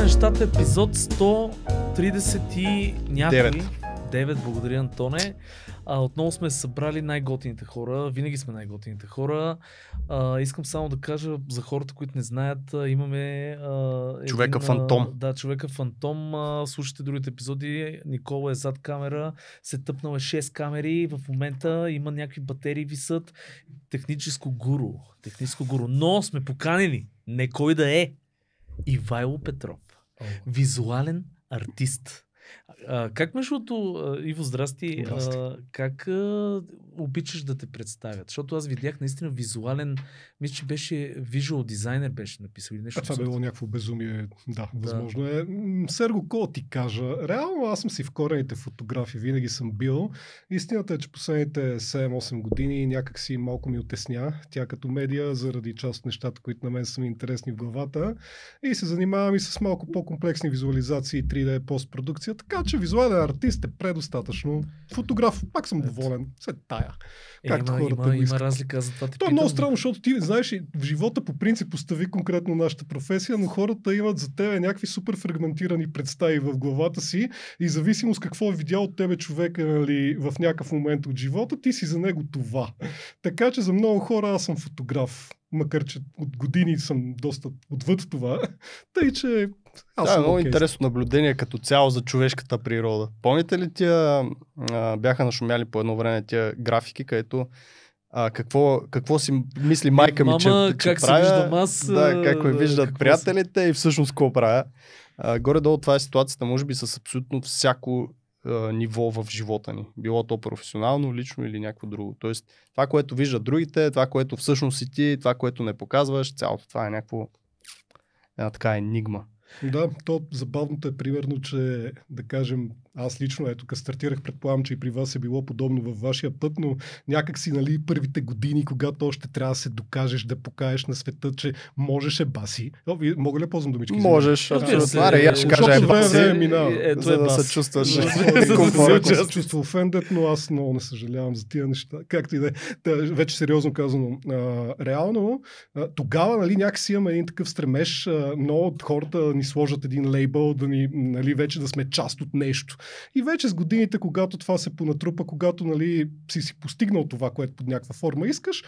нещата, епизод 130 и някой. 9, благодаря, Антоне. Отново сме събрали най-готините хора. Винаги сме най-готините хора. Искам само да кажа за хората, които не знаят, имаме човека фантом. Да, човека фантом. Слушайте другите епизоди. Никола е зад камера. Се тъпнал 6 камери. В момента има някакви батерии висят. Техническо гуру. Но сме поканили. Не кой да е. Ивайло Петров. Визуален артист. Как между другото, Иво, здрасти, как обичаш да те представят? Защото аз видях наистина визуален, мисля, че беше визуал дизайнер беше написал или нещо. Това било някакво безумие, да, възможно е. Серго, какво ти кажа? Реално аз съм си в корените фотографии, винаги съм бил. Истината е, че последните 7-8 години някак си малко ми отесня тя като медия, заради част от нещата, които на мен са ми интересни в главата. И се занимавам и с малко по-комплексни визуализации и 3D постпродукция. Така че визуален артист е предостатъчно. Фотограф, пак съм доволен. След тая. Има разлика за това. Това е много странно, защото ти знаеш, в живота по принцип постави конкретно нашата професия, но хората имат за тебе някакви супер фрагментирани представи в главата си и зависимост какво е видял от тебе човека, нали, в някакъв момент от живота, ти си за него това. Така че за много хора аз съм фотограф. Макар че от години съм доста отвъд това. Тъй, че аз много интересно наблюдение като цяло за човешката природа. Помните ли тия, бяха нашумяли по едно време тия графики, където какво си мисли майка ми, че как правя, се виждам аз, как ме виждат приятелите и всъщност какво правя. Горе-долу това е ситуацията, може би с абсолютно всяко ниво в живота ни. Било то професионално, лично или някакво друго. Тоест, това, което виждат другите, това, което всъщност си ти, това, което не показваш, цялото това е някакво една така енигма. Да, то забавното е примерно, че да кажем, аз лично, ето като стартирах, предполагам, че и при вас е било подобно във вашия път, но някак си, нали, първите години, когато още трябва да се докажеш, да покажеш на света, че можеше баси. Мога ли ползвам думички? Можеш, абсолютно. Я ще кажа баси, за да се чувстваш. Да се чувства офендет, но аз много не съжалявам за тия неща. Както и да е. Вече сериозно казано. Реално, тогава, нали, някакси имаме един такъв стремеж, много от хората ни сложат един лейбъл, да ни, нали, вече да сме част от нещо. И вече с годините, когато това се понатрупа, когато, нали, си постигнал това, което под някаква форма искаш,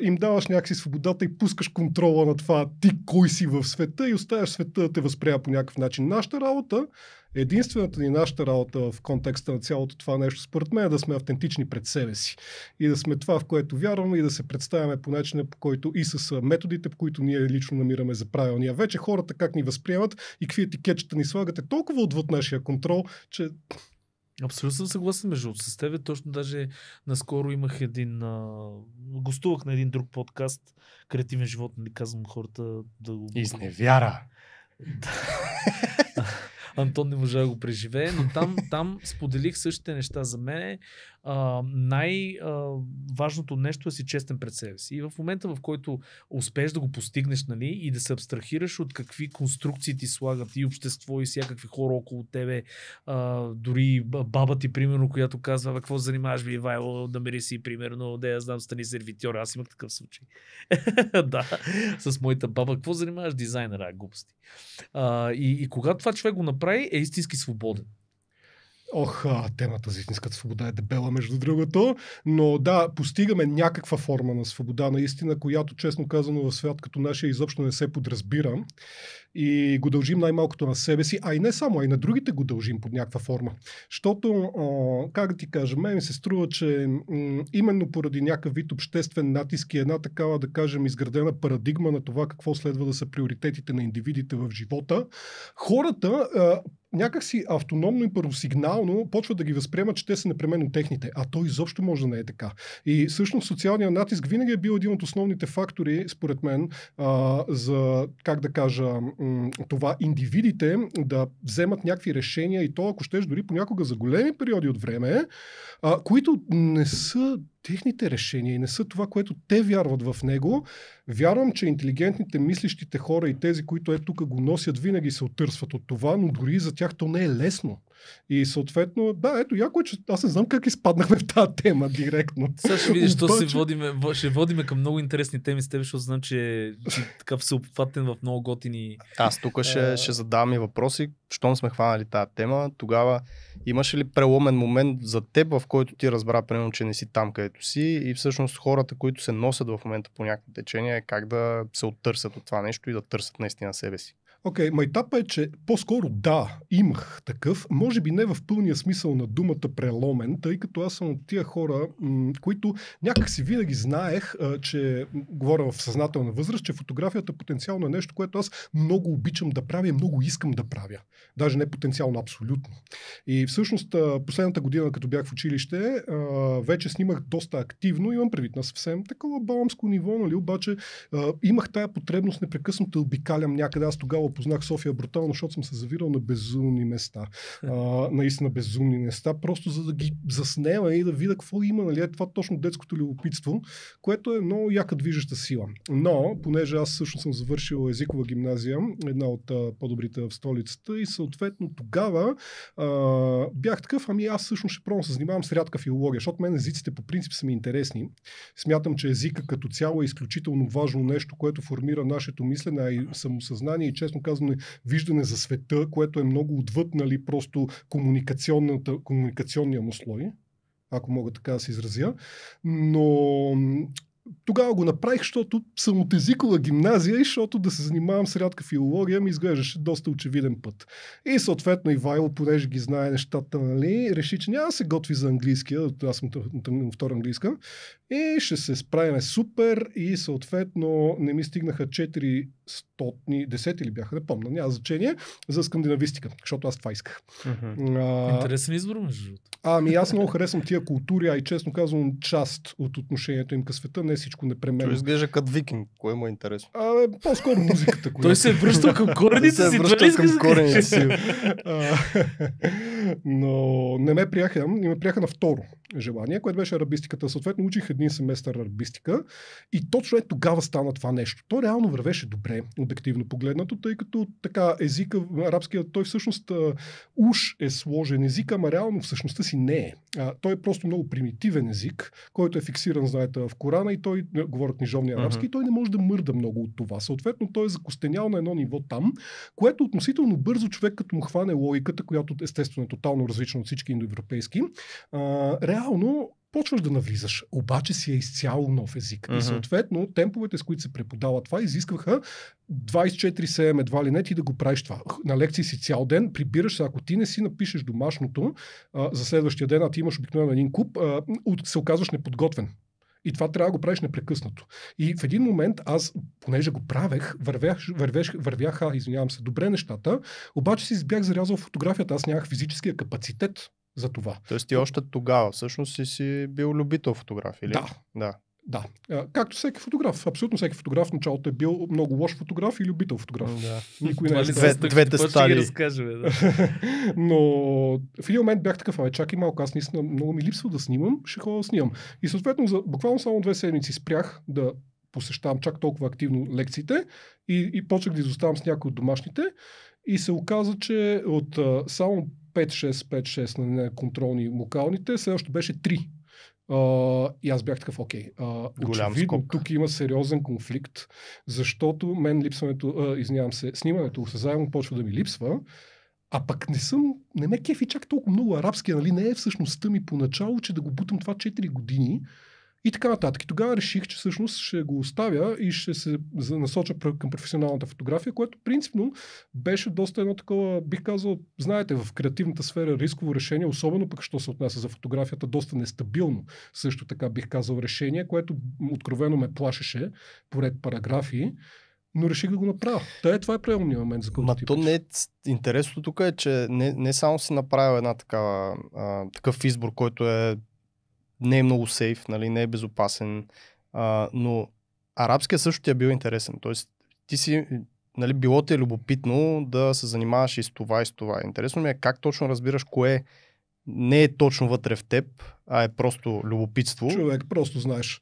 им даваш някакси свободата и пускаш контрола на това ти кой си в света и оставяш света да те възприема по някакъв начин. Нашата работа, единствената ни нашата работа в контекста на цялото това нещо, според мен е да сме автентични пред себе си. И да сме това, в което вярваме и да се представяме по начина, по който и с методите, по които ние лично намираме за правилния. Вече хората как ни възприемат и какви етикетчета ни слагате толкова отвъд нашия контрол, че... Абсолютно съм съгласен с тебе. Точно даже наскоро имах гостувах на един друг подкаст, Креативен живот, нали, казвам хората да го... Изневяра! Антон не можа да го преживее, но там споделих същите неща за мен. Най-важното нещо е си честен пред себе си. И в момента, в който успееш да го постигнеш, нали, и да се абстрахираш от какви конструкции ти слагат и общество, и всякакви хора около тебе, дори баба ти, примерно, която казва, какво занимаваш ви, Ивайло, намери си, примерно, да я знам, стани сервитьор. Аз имах такъв случай. Да, с моята баба. Какво занимаваш, дизайнера, глупости. И когато това човек го направи, е истински свободен. Темата за истинската свобода е дебела, между другото, но да, постигаме някаква форма на свобода наистина, която, честно казано, в свят като нашия изобщо не се подразбира и го дължим най-малкото на себе си, а и не само, а и на другите го дължим под някаква форма. Защото, как да ти кажа, мен ми се струва, че именно поради някакъв вид обществен натиск и една такава, да кажем, изградена парадигма на това какво следва да са приоритетите на индивидите в живота, хората някак си автономно и първосигнално почват да ги възприемат, че те са непременно техните, а то изобщо може да не е така. И всъщност социалният натиск винаги е бил един от основните фактори, според мен, за, как да кажа, това индивидите да вземат някакви решения и то, ако щеш, дори понякога за големи периоди от време, които не са техните решения и не са това, което те вярват в него. Вярвам, че интелигентните, мислещите хора и тези, които тук го носят, винаги се отърсват от това, но дори за тях то не е лесно. И съответно, да, ето, яко е, че аз не знам как изпаднахме в тази тема директно. Сега ще видиш, Обаче... ще водиме към много интересни теми с теб, защото знам, че си така всеобхватен в много готини. Аз тук ще задавам и въпроси, щом сме хванали тази тема, тогава имаше ли преломен момент за теб, в който ти разбра, примерно, че не си там, където си и всъщност хората, които се носят в момента по някакво течение, как да се оттърсят от това нещо и да търсят наистина себе си? Окей, майтапа е, че по-скоро да, имах такъв, може би не в пълния смисъл на думата преломен, тъй като аз съм от тия хора, които някак си винаги знаех, че говоря в съзнателна възраст, че фотографията потенциално е нещо, което аз много обичам да правя и много искам да правя. Даже не потенциално, абсолютно. И всъщност последната година, като бях в училище, вече снимах доста активно, имам предвид на съвсем такова баламско ниво, нали, обаче имах тая потребност непрекъснато да обикалям някъде. Аз тогава познах София брутално, защото съм се завирал на безумни места. Наистина безумни места, просто за да ги заснема и да видя какво има. Нали? Е това точно детското любопитство, което е много яка движеща сила. Но, понеже аз всъщност съм завършил езикова гимназия, една от по-добрите в столицата и съответно тогава бях такъв, аз всъщност ще пробвам да се занимавам с рядка филология, защото мен езиците по принцип са ми интересни. Смятам, че езика като цяло е изключително важно нещо, което формира нашето мислене и самосъзнание и честно казано виждане за света, което е много отвъд, нали, просто комуникационния му слой, ако мога така да се изразя. Но тогава го направих, защото съм от езикова гимназия и защото да се занимавам с рядка филология ми изглеждаше доста очевиден път. И съответно Ивайло, понеже ги знае нещата, нали, реши, че няма да се готви за английския, аз съм втора английска, и ще се справим супер и съответно не ми стигнаха 410 или бяха, не помня, няма значение, за скандинавистика, защото аз това исках. Интересен избор, между другото. Аз много харесвам тия култури, а и честно казвам част от отношението им към света, не всичко непременно. Той изглежда като викинг, кое му е интересно? По-скоро музиката. Той се е връщал към корените си. Но не ме приеха, и ме приеха на второ желание, което беше арабистиката. Съответно учих един семестър арабистика и точно тогава стана това нещо. То реално вървеше добре, обективно погледнато, тъй като така езика, арабския, той всъщност уж е сложен език, ама реално всъщността си не е. Той е просто много примитивен език, който е фиксиран, знаете, в Корана и той говоря книжовния арабски и той не може да мърда много от това. Съответно той е закостенял на едно ниво там, което относително бързо човек като му хване логиката, която естествено е тотално различна от всички индоевропейски, реално почваш да навлизаш, обаче си е изцяло нов език. И съответно темповете, с които се преподава това, изискваха 24/7 едва ли не ти да го правиш това. На лекции си цял ден, прибираш се, ако ти не си напишеш домашното за следващия ден, а ти имаш обикновено един куп, се оказваш неподготвен. И това трябва да го правиш непрекъснато. И в един момент аз, понеже го правех, вървяха, добре нещата, обаче си бях зарязал фотографията, аз нямах физическия капацитет за това. Тоест ти още тогава всъщност си бил любител фотограф, или? Да. Да. Както всеки фотограф. Абсолютно всеки фотограф в началото е бил много лош фотограф и любител фотограф. Да. Никой не е двете стадии. Но в един момент бях такъв, чакай малко, аз наистина много ми липсва да снимам, ще ходя да снимам. И съответно за буквално само 2 седмици спрях да посещавам чак толкова активно лекциите и почнах да изоставам с някои от домашните. И се оказа, че от само 5-6 на контролни локалните, следващото беше 3. И аз бях такъв, очевидно тук има сериозен конфликт, защото мен снимането осезаемо почва да ми липсва, а пък не ме кефи чак толкова много арабския, нали, не е всъщността ми поначало, че да го бутам това 4 години и така нататък. И тогава реших, че всъщност ще го оставя и ще се насоча към професионалната фотография, което принципно беше доста едно такова, бих казал, знаете, в креативната сфера рисково решение, особено пък, що се отнася за фотографията, доста нестабилно. Също така бих казал решение, което откровено ме плашеше поред параграфи, но реших да го направя. Това е правилният момент, за който ти то не е интересното тук е, че не само си направил една такъв избор, който не е много сейф, нали, не е безопасен, но арабския също ти е бил интересен. Тоест, ти си, нали, било ти е любопитно да се занимаваш и с това, и с това. Интересно ми е как точно разбираш кое не е точно вътре в теб, а е просто любопитство. Човек, просто знаеш,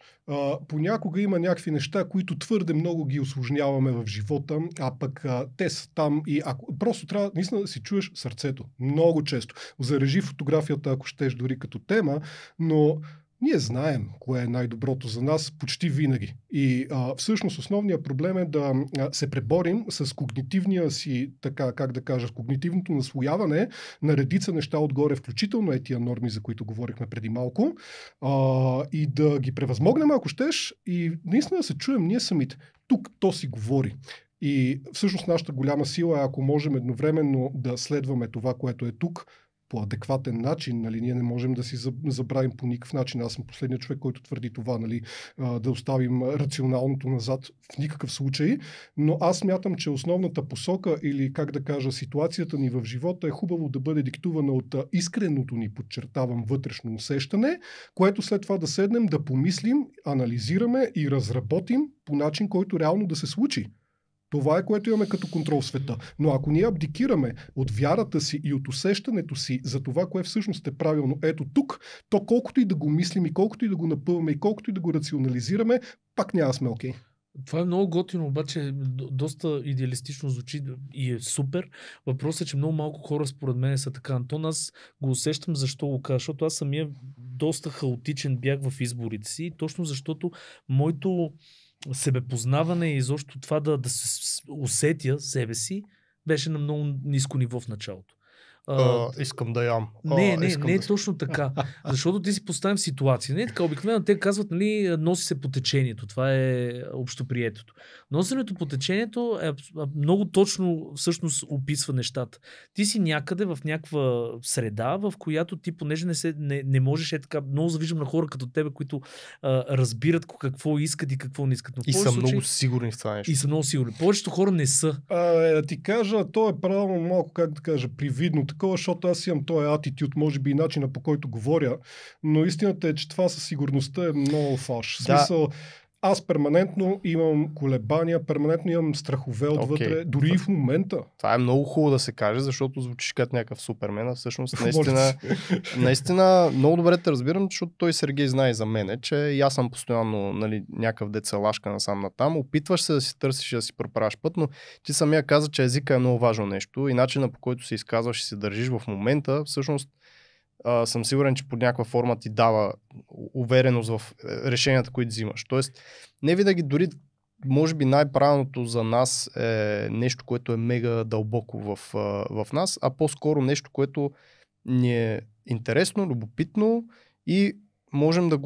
понякога има някакви неща, които твърде много ги усложняваме в живота, а пък те са там и просто трябва наистина да си чуеш сърцето. Много често. Зарежи фотографията, ако щеш, дори като тема, но ние знаем кое е най-доброто за нас почти винаги. И всъщност основният проблем е да се преборим с когнитивния си, така как да кажа, когнитивното наслояване на редица неща отгоре, включително е тия норми, за които говорихме преди малко, и да ги превъзмогнем, ако щеш, и наистина да се чуем ние самите. Тук то си говори. И всъщност нашата голяма сила е, ако можем едновременно да следваме това, което е тук, по адекватен начин, нали, ние не можем да си забравим по никакъв начин. Аз съм последният човек, който твърди това, нали, да оставим рационалното назад в никакъв случай, но аз смятам, че основната посока или, как да кажа, ситуацията ни в живота е хубаво да бъде диктувана от искреното ни, подчертавам, вътрешно усещане, което след това да седнем, да помислим, анализираме и разработим по начин, който реално да се случи. Това е, което имаме като контрол в света. Но ако ние абдикираме от вярата си и от усещането си за това, кое всъщност е правилно ето тук, то колкото и да го мислим, и колкото и да го напъваме, и колкото и да го рационализираме, пак няма сме окей. Това е много готино, обаче доста идеалистично звучи и е супер. Въпросът е, че много малко хора според мен са така. Антон, аз го усещам защо го кажа, защото аз самия доста хаотичен бях в изборите си, точно защото моето себепознаване и изобщо това да се усетя себе си беше на много ниско ниво в началото. Искам да ям. Не е точно така. Защото ти си поставим ситуация. Не е така. Обикновено те казват, нали, носи се по течението. Това е общоприетото. Носенето по течението е много точно всъщност описва нещата. Ти си някъде в някаква среда, в която ти, понеже не можеш така, много завиждам на хора като тебе, които разбират какво искат и какво не искат. Но и са много сигурни в това нещо. И са много сигурни. Повечето хора не са. Да ти кажа, то е правилно малко, как да кажа, привидно такова, защото аз имам този атитюд, може би и начина, по който говоря, но истината е, че това със сигурността е много фалш. В смисъл, аз перманентно имам колебания, перманентно имам страхове отвътре, дори и в момента. Това е много хубаво да се каже, защото звучиш като някакъв супермен, а всъщност наистина много добре те разбирам, защото той Сергей знае за мене, че и аз съм постоянно, нали, някакъв децалашка насам натам. Опитваш се да си търсиш, да си проправяш път, но ти самия каза, че езика е много важно нещо и начинът, по който се изказваш и се държиш в момента, всъщност съм сигурен, че под някаква форма ти дава увереност в решенията, които взимаш. Тоест, не винаги дори, може би най-правилното за нас е нещо, което е мега дълбоко в нас, а по-скоро нещо, което ни е интересно, любопитно и можем да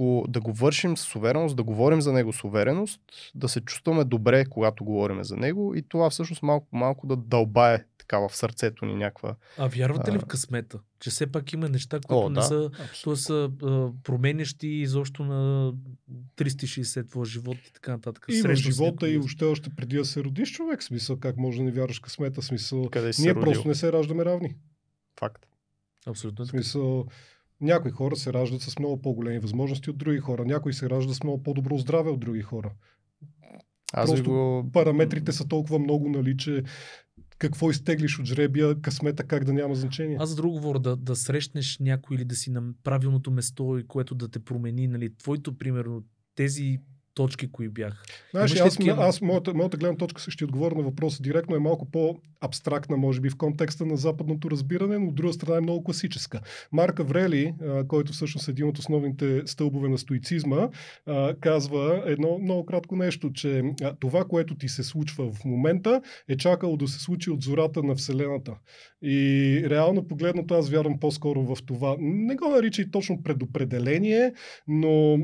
го вършим с увереност, да говорим за него с увереност, да се чувстваме добре, когато говорим за него и това всъщност малко да дълбае така в сърцето ни някаква... А вярвате ли в късмета? Че все пак има неща, които не са, са променящи изобщо на 360 твоя живот и така нататък. И в живота и още преди да се родиш човек, смисъл, как може да не вярваш в късмета, смисъл, ние просто не се раждаме равни. Факт. Абсолютно. Смисъл, някои хора се раждат с много по-големи възможности от други хора, някои се раждат с много по-добро здраве от други хора. Параметрите са толкова много, нали, че какво изтеглиш от жребия, късмета как да няма значение. Аз за друго говоря, да срещнеш някой или да си на правилното место, и което да те промени, нали, твоето, примерно, тези точки, кои бяха. Знаеш, моята гледна точка ще отговоря на въпроса директно, е малко по-абстрактна, може би, в контекста на западното разбиране, но от друга страна е много класическа. Марк Аврели, който всъщност е един от основните стълбове на стоицизма, казва едно много кратко нещо, че това, което ти се случва в момента, е чакало да се случи от зората на Вселената. И реално погледнато аз вярвам по-скоро в това. Не го наричай точно предопределение, но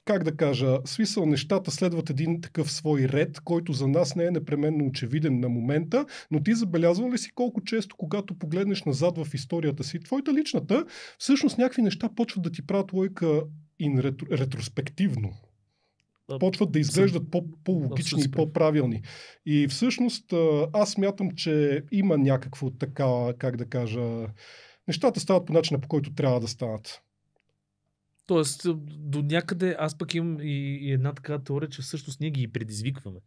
как да кажа, смисъл нещата следват един такъв свой ред, който за нас не е непременно очевиден на момента, но ти забелязвал ли си колко често, когато погледнеш назад в историята си, твоята личната, всъщност някакви неща почват да ти правят логика ретроспективно. Почват да изглеждат по-логични и по-правилни. И всъщност аз смятам, че има някакво така, как да кажа, нещата стават по начина, по който трябва да станат. Тоест, до някъде аз пък имам и една такава теория, че всъщност ние ги предизвикваме.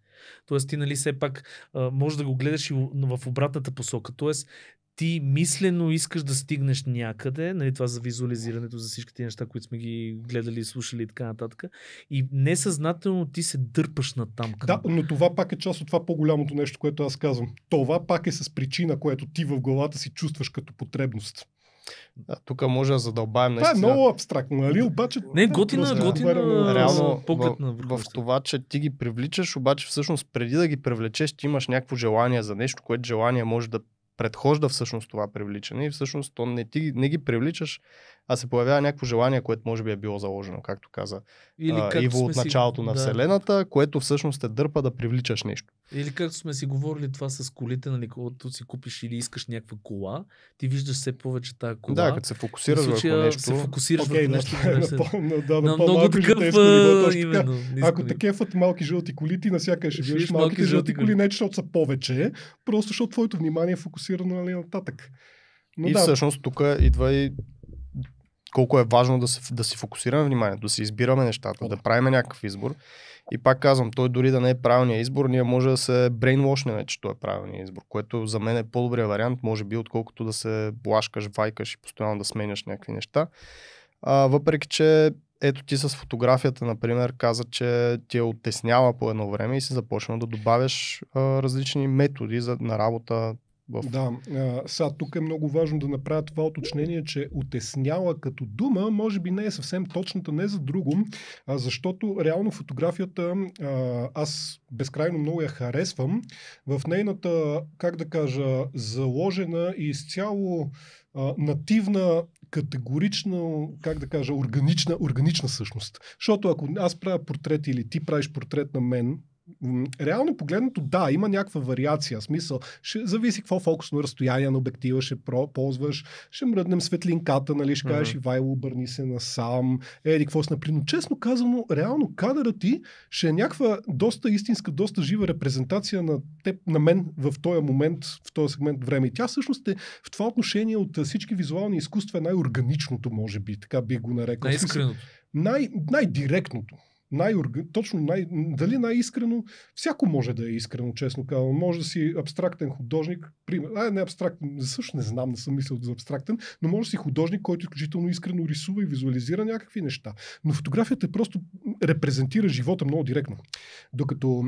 Тоест, ти, нали, все пак можеш да го гледаш и в обратната посока. Тоест, ти мислено искаш да стигнеш някъде, нали, това за визуализирането, за всичките неща, които сме ги гледали, слушали и така нататък. И несъзнателно ти се дърпаш натам. Да, но това пак е част от това по-голямото нещо, което аз казвам. Това пак е с причина, което ти в главата си чувстваш като потребност. Да, тук може да задълбаем наистина. Това е много абстрактно, нали? Обаче... Не, готина реално поглед в това, че ти ги привличаш, обаче всъщност преди да ги привлечеш, ти имаш някакво желание за нещо, което желание може да предхожда всъщност това привличане и всъщност то не ги привличаш, а се появява някакво желание, което може би е било заложено, както каза Иво от началото на Вселената, което всъщност те дърпа да привличаш нещо. Или както сме си говорили това с колите, нали, когато си купиш или искаш някаква кола, ти виждаш все повече тази кола. Да, като се фокусираш върху нещо. Се фокусираш върху нещо. На много такъв именно. Ако те кефат малки жълти коли, ти навсякъде ще видиш малките жълти коли, не защото са повече, просто защото твоето внимание е фокусирано, нали, нататък. Но и всъщност тук идва и колко е важно да си фокусираме вниманието, да си избираме нещата, да правим някакъв избор. И пак казвам, той дори да не е правилният избор, ние може да се брейнвошнем, че той е правилният избор, което за мен е по-добрият вариант, може би, отколкото да се блашкаш, вайкаш и постоянно да сменяш някакви неща. Въпреки, че ето ти с фотографията, например, каза, че ти е оттесняла по едно време и си започнал да добавяш различни методи на работа. Да, сега тук е много важно да направя това уточнение, че утесняла като дума може би не е съвсем точната, не за друго, защото реално фотографията аз безкрайно много я харесвам. В нейната, как да кажа, заложена и изцяло нативна, категорична, как да кажа, органична същност. Защото ако аз правя портрет или ти правиш портрет на мен, реално погледнато, да, има някаква вариация. Смисъл, ще зависи какво фокусно разстояние на обектива ще ползваш, ще мръднем светлинката, нали, ще кажеш, Ивайло, обърни се насам, какво си например. Но честно казано, реално кадърът ти ще е някаква доста истинска, доста жива репрезентация на теб, на мен в този момент, в този сегмент време. И тя всъщност е в това отношение от всички визуални изкуства най-органичното, може би, така бих го нарекал. Най-искреното. Най-директното. Дали най-искрено, всяко може да е искрено, честно казвам. Може да си абстрактен художник, не абстрактен, също не знам, не съм мислил за абстрактен, но може да си художник, който изключително искрено рисува и визуализира някакви неща. Но фотографията просто репрезентира живота много директно. Докато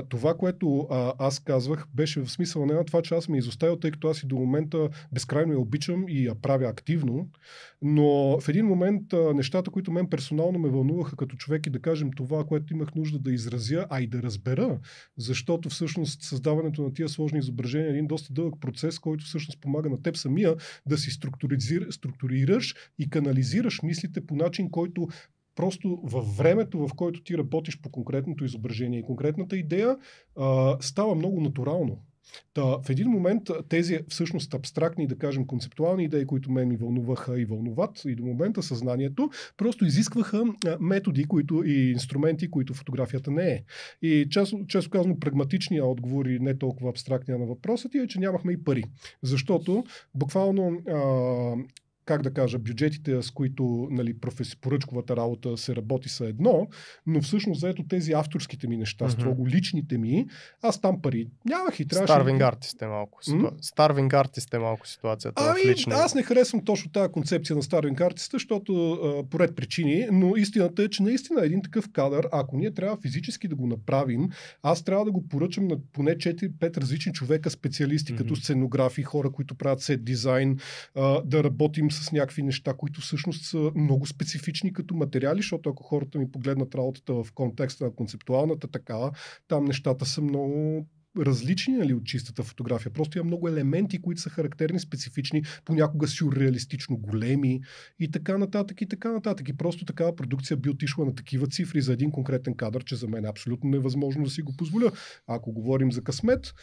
това, което аз казвах, беше в смисъл не на това, че аз ме изоставил, тъй като аз и до момента безкрайно я обичам и я правя активно, но в един момент нещата, които мен персонално ме вълнуваха като човек и да кажем това, което имах нужда да изразя, а и да разбера, защото всъщност създаването на тия сложни изображения е един доста дълъг процес, който всъщност помага на теб самия да си структурираш и канализираш мислите по начин, който просто във времето, в който ти работиш по конкретното изображение и конкретната идея, става много натурално. В един момент тези всъщност абстрактни, да кажем, концептуални идеи, които мен ми вълнуваха и вълнуват и до момента съзнанието, просто изискваха методи и инструменти, които фотографията не е. И често казано прагматичният отговор и не толкова абстрактния на въпросът е, че нямахме и пари. Защото буквално как да кажа, бюджетите, с които, нали, поръчковата работа се работи са едно, но всъщност заето тези авторските ми неща, строго личните ми, аз там пари нямах и трябваше... Starving Artist е малко ситуацията в личния. Аз не харесвам точно тази концепция на Starving Artist, защото по ред причини, но истината е, че наистина един такъв кадър, ако ние трябва физически да го направим, аз трябва да го поръчам на поне 4-5 различни човека, специалисти, като сценографи, хора, които правят сет дизайн, да работим с някакви неща, които всъщност са много специфични като материали, защото ако хората ми погледнат работата в контекста на концептуалната такава, там нещата са много различни, нали, от чистата фотография. Просто има много елементи, които са характерни, специфични, понякога сюрреалистично големи и така нататък, и така нататък. И просто такава продукция би отишла на такива цифри за един конкретен кадър, че за мен е абсолютно невъзможно да си го позволя. Ако говорим за късмет,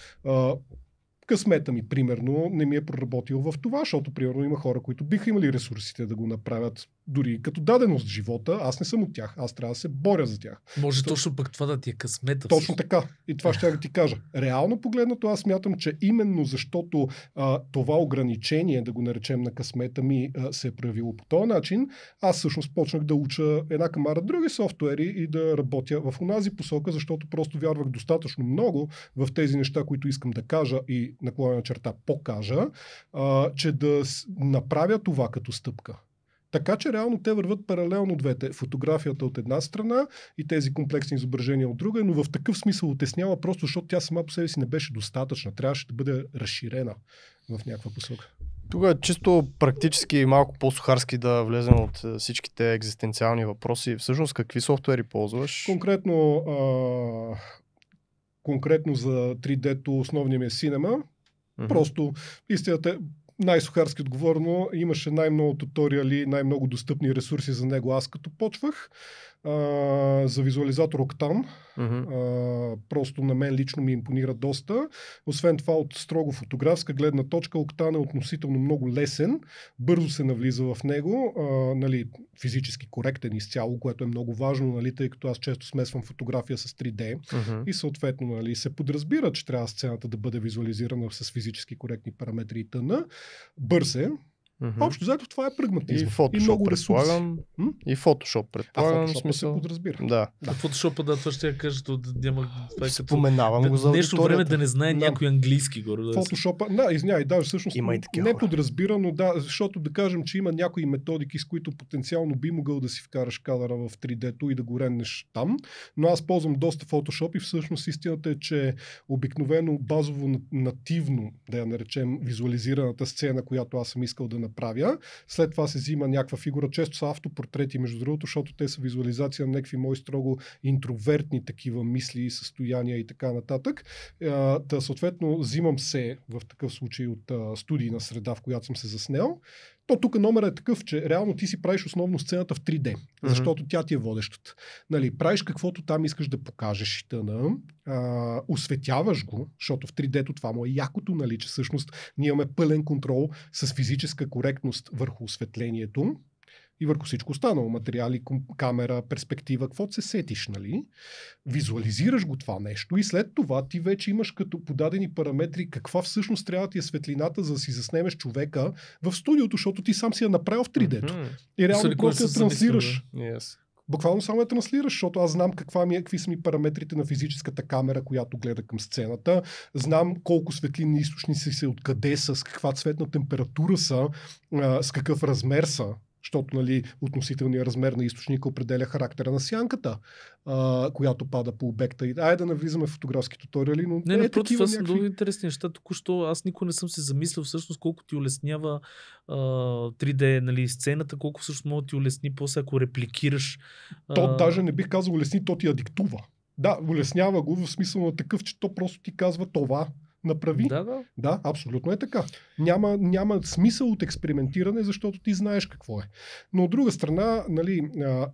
късмета ми, примерно, не ми е проработил в това, защото, примерно, има хора, които биха имали ресурсите да го направят дори като даденост в живота. Аз не съм от тях. Аз трябва да се боря за тях. Може точно пък това да ти е късмета. Точно така. И това ще я ти кажа. Реално погледнато аз смятам, че именно защото това ограничение, да го наречем на късмета ми, се е проявило по този начин, аз всъщност почнах да уча една камара други софтуери и да работя в онази посока, защото просто вярвах достатъчно много в тези неща, които искам да кажа и наклонена черта покажа, че да направя това като стъпка. Така че реално те върват паралелно двете. Фотографията от една страна и тези комплексни изображения от друга, но в такъв смисъл отеснява просто, защото тя сама по себе си не беше достатъчна. Трябваше да бъде разширена в някаква посока. Тук е чисто практически и малко по-сухарски да влезем от всичките екзистенциални въпроси. Всъщност какви софтуери ползваш? Конкретно за 3D-то основният ми е Cinema. Просто истината е най-сухарски отговорно, имаше най-много туториали, най-много достъпни ресурси за него аз като почвах. За визуализатор Octane. Просто на мен лично ми импонира доста. Освен това от строго фотографска гледна точка Octane е относително много лесен. Бързо се навлиза в него. Физически коректен изцяло, което е много важно, тъй като аз често смесвам фотография с 3D и съответно се подразбира, че трябва сцената да бъде визуализирана с физически коректни параметри и т.н. Бърз е. Общо заето това е прагматизм. И Photoshop, и много ресурси. И Photoshop, предполагам. Photoshop се подразбира. Да. Photoshop, това ще я кажа, няма... Споменавам го за нещо време да не знае някой английски горе. Photoshop, извиняй, даже всъщност не подразбира, но защото да кажем, че има някои методики, с които потенциално би могъл да си вкараш кадъра в 3D-то и да го реннеш там, но аз ползвам доста Photoshop и всъщност истината е, че обикновено базово нативно, да я наречем, визуализираната сцена, която аз съм искал да направя. След това се взима някаква фигура, често са автопортрети, между другото, защото те са визуализация на някакви мои строго интровертни такива мисли, състояния и така нататък. Съответно, взимам се в такъв случай от студийна среда, в която съм се заснел. То тук номерът е такъв, че реално ти си правиш основно сцената в 3D, защото тя ти е водещата. Правиш каквото там искаш да покажеш, осветяваш го, защото в 3D-то това му е якото, че всъщност ние имаме пълен контрол с физическа коректност върху осветлението и върху всичко останало. Материали, камера, перспектива, каквото се сетиш, Визуализираш го това нещо и след това ти вече имаш като подадени параметри каква всъщност трябва ти е светлината, за да си заснемеш човека в студиото, защото ти сам си я направил в 3D-то. И реално просто я транслираш. Буквално само я транслираш, защото аз знам какви са ми параметрите на физическата камера, която гледа към сцената. Знам колко светлинни източници са, откъде са, с каква цветна температура са, с какъв размер са. Защото относителният размер на източника определя характера на сянката, която пада по обекта. Айде да навлизаме в фотографски туториали, но напротив, това са много интересни неща. Току-що аз никога не съм се замислил всъщност колко ти улеснява 3D сцената, колко всъщност може да ти улесни после, ако репликираш. То даже не бих казал улесни, то ти я диктува. Да, улеснява го в смисъл на такъв, че то просто ти казва това. Направи. Да, абсолютно е така. Няма смисъл от експериментиране, защото ти знаеш какво е. Но от друга страна,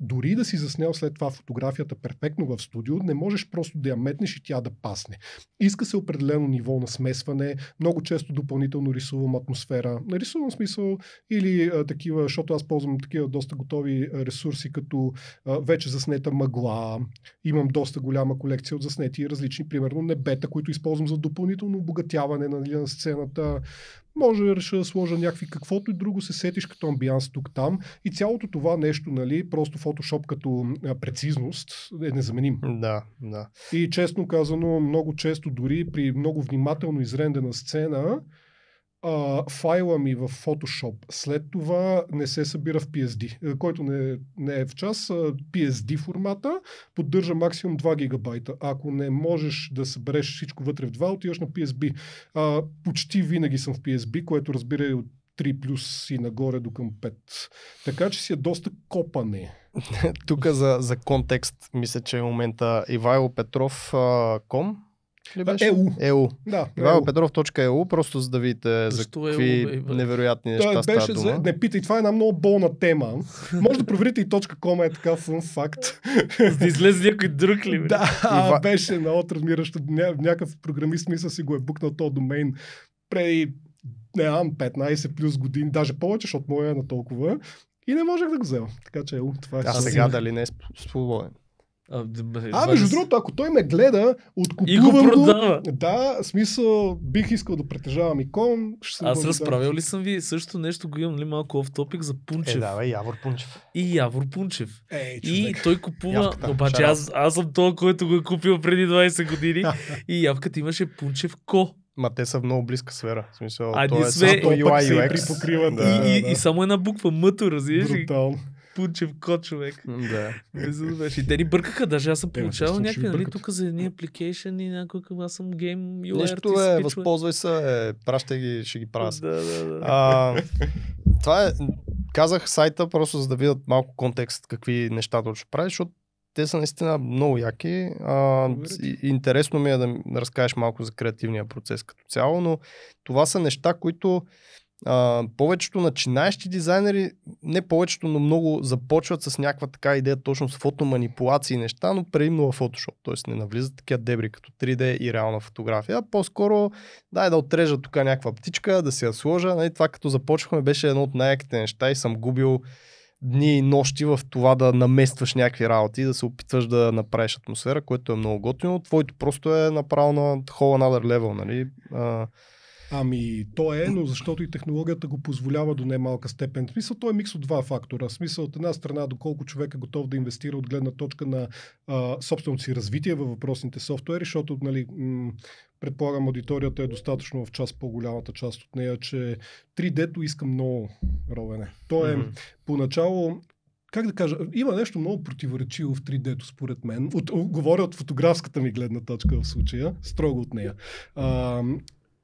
дори да си заснел след това фотографията перфектно в студио, не можеш просто да я метнеш и тя да пасне. Иска се определено ниво на смесване, много често допълнително рисувам атмосфера. Нарисувам смисъл или такива, защото аз ползвам такива доста готови ресурси, като вече заснета мъгла. Имам доста голяма колекция от заснети различни, примерно небета, които използвам за допълнително обогатяване на сцената. Може да реша да сложа някакви каквото и друго се сетиш като амбианс тук-там. И цялото това нещо, просто Photoshop като прецизност е незаменим. Да. И честно казано, много често дори при много внимателно изрендена сцена, файла ми в Photoshop след това не се събира в PSD, който не е в час. PSD формата поддържа максимум 2 гигабайта. Ако не можеш да събереш всичко вътре в 2, отиваш на PSB. Почти винаги съм в PSB, което разбира и от 3 плюс и нагоре до към 5. Така че си е доста копане. Тук за контекст, мисля, че в момента Ивайло Петров.com EU. Да, ivайлопетров.eu, просто за да видите за какви невероятни неща става дума. Не питай, това е една много болна тема. Може да проверите и .com е така фун факт. Да излезе някой друг ли? Да, беше много травмиращо. Някакъв програмист мисля си го е букнал този домейн преди 15 плюс години, даже повече, защото моя е на толкова. И не можех да го взема. Така че това е. А сега дали не е свободен? Между другото, ако той ме гледа, и го откупувам продава. Да, смисъл, бих искал да притежавам икон. Аз разправил ли съм ви също нещо, го имам ли малко оф топик за Пунчев? Да, Явор Пунчев. И Явор Пунчев. И той купува, Явката. обаче аз съм този, който го е купил преди 20 години и явката имаше Пунчев Ко. Ма те са в много близка сфера. В смисъл, А той ние е сме- само UI се UX. припокриват. И само една буква М-то, разбираш ли? Брутално. Пунчев Ко, човек. Да. И те ни бъркаха, даже аз съм Те ме получавал се някакви, случи, нали, бъркат. тук за едни апликейшн и някой към аз съм гейм UI Нещо артист, възползвай се, пращай ги, ще ги правя. Да. Това е, казах сайта просто за да видят малко контекст какви неща точно прави, защото те са наистина много яки. Интересно ми е да ми разкажеш малко за креативния процес като цяло, но това са неща, които повечето начинаещи дизайнери, не повечето, но много започват с някаква така идея точно с фотоманипулации и неща, но предимно в Photoshop. Тоест не навлизат такива дебри като 3D и реална фотография, а по-скоро дай да отрежа тук някаква птичка, да си я сложа. Нали, това като започвахме беше едно от най-яките неща и съм губил дни и нощи в това да наместваш някакви работи и да се опитваш да направиш атмосфера, което е много готино. Твоето просто е направо на whole another level, нали? То е, но защото и технологията го позволява до немалка степен. В смисъл, той е микс от два фактора. В смисъл, от една страна, доколко човек е готов да инвестира от гледна точка на собственото си развитие във въпросните софтуери, защото, нали, предполагам, аудиторията е достатъчно в част по-голямата част от нея, че 3D-то иска много ровене. То е поначало, как да кажа, има нещо много противоречиво в 3D-то, според мен. Говоря от фотографската ми гледна точка в случая, строго от нея.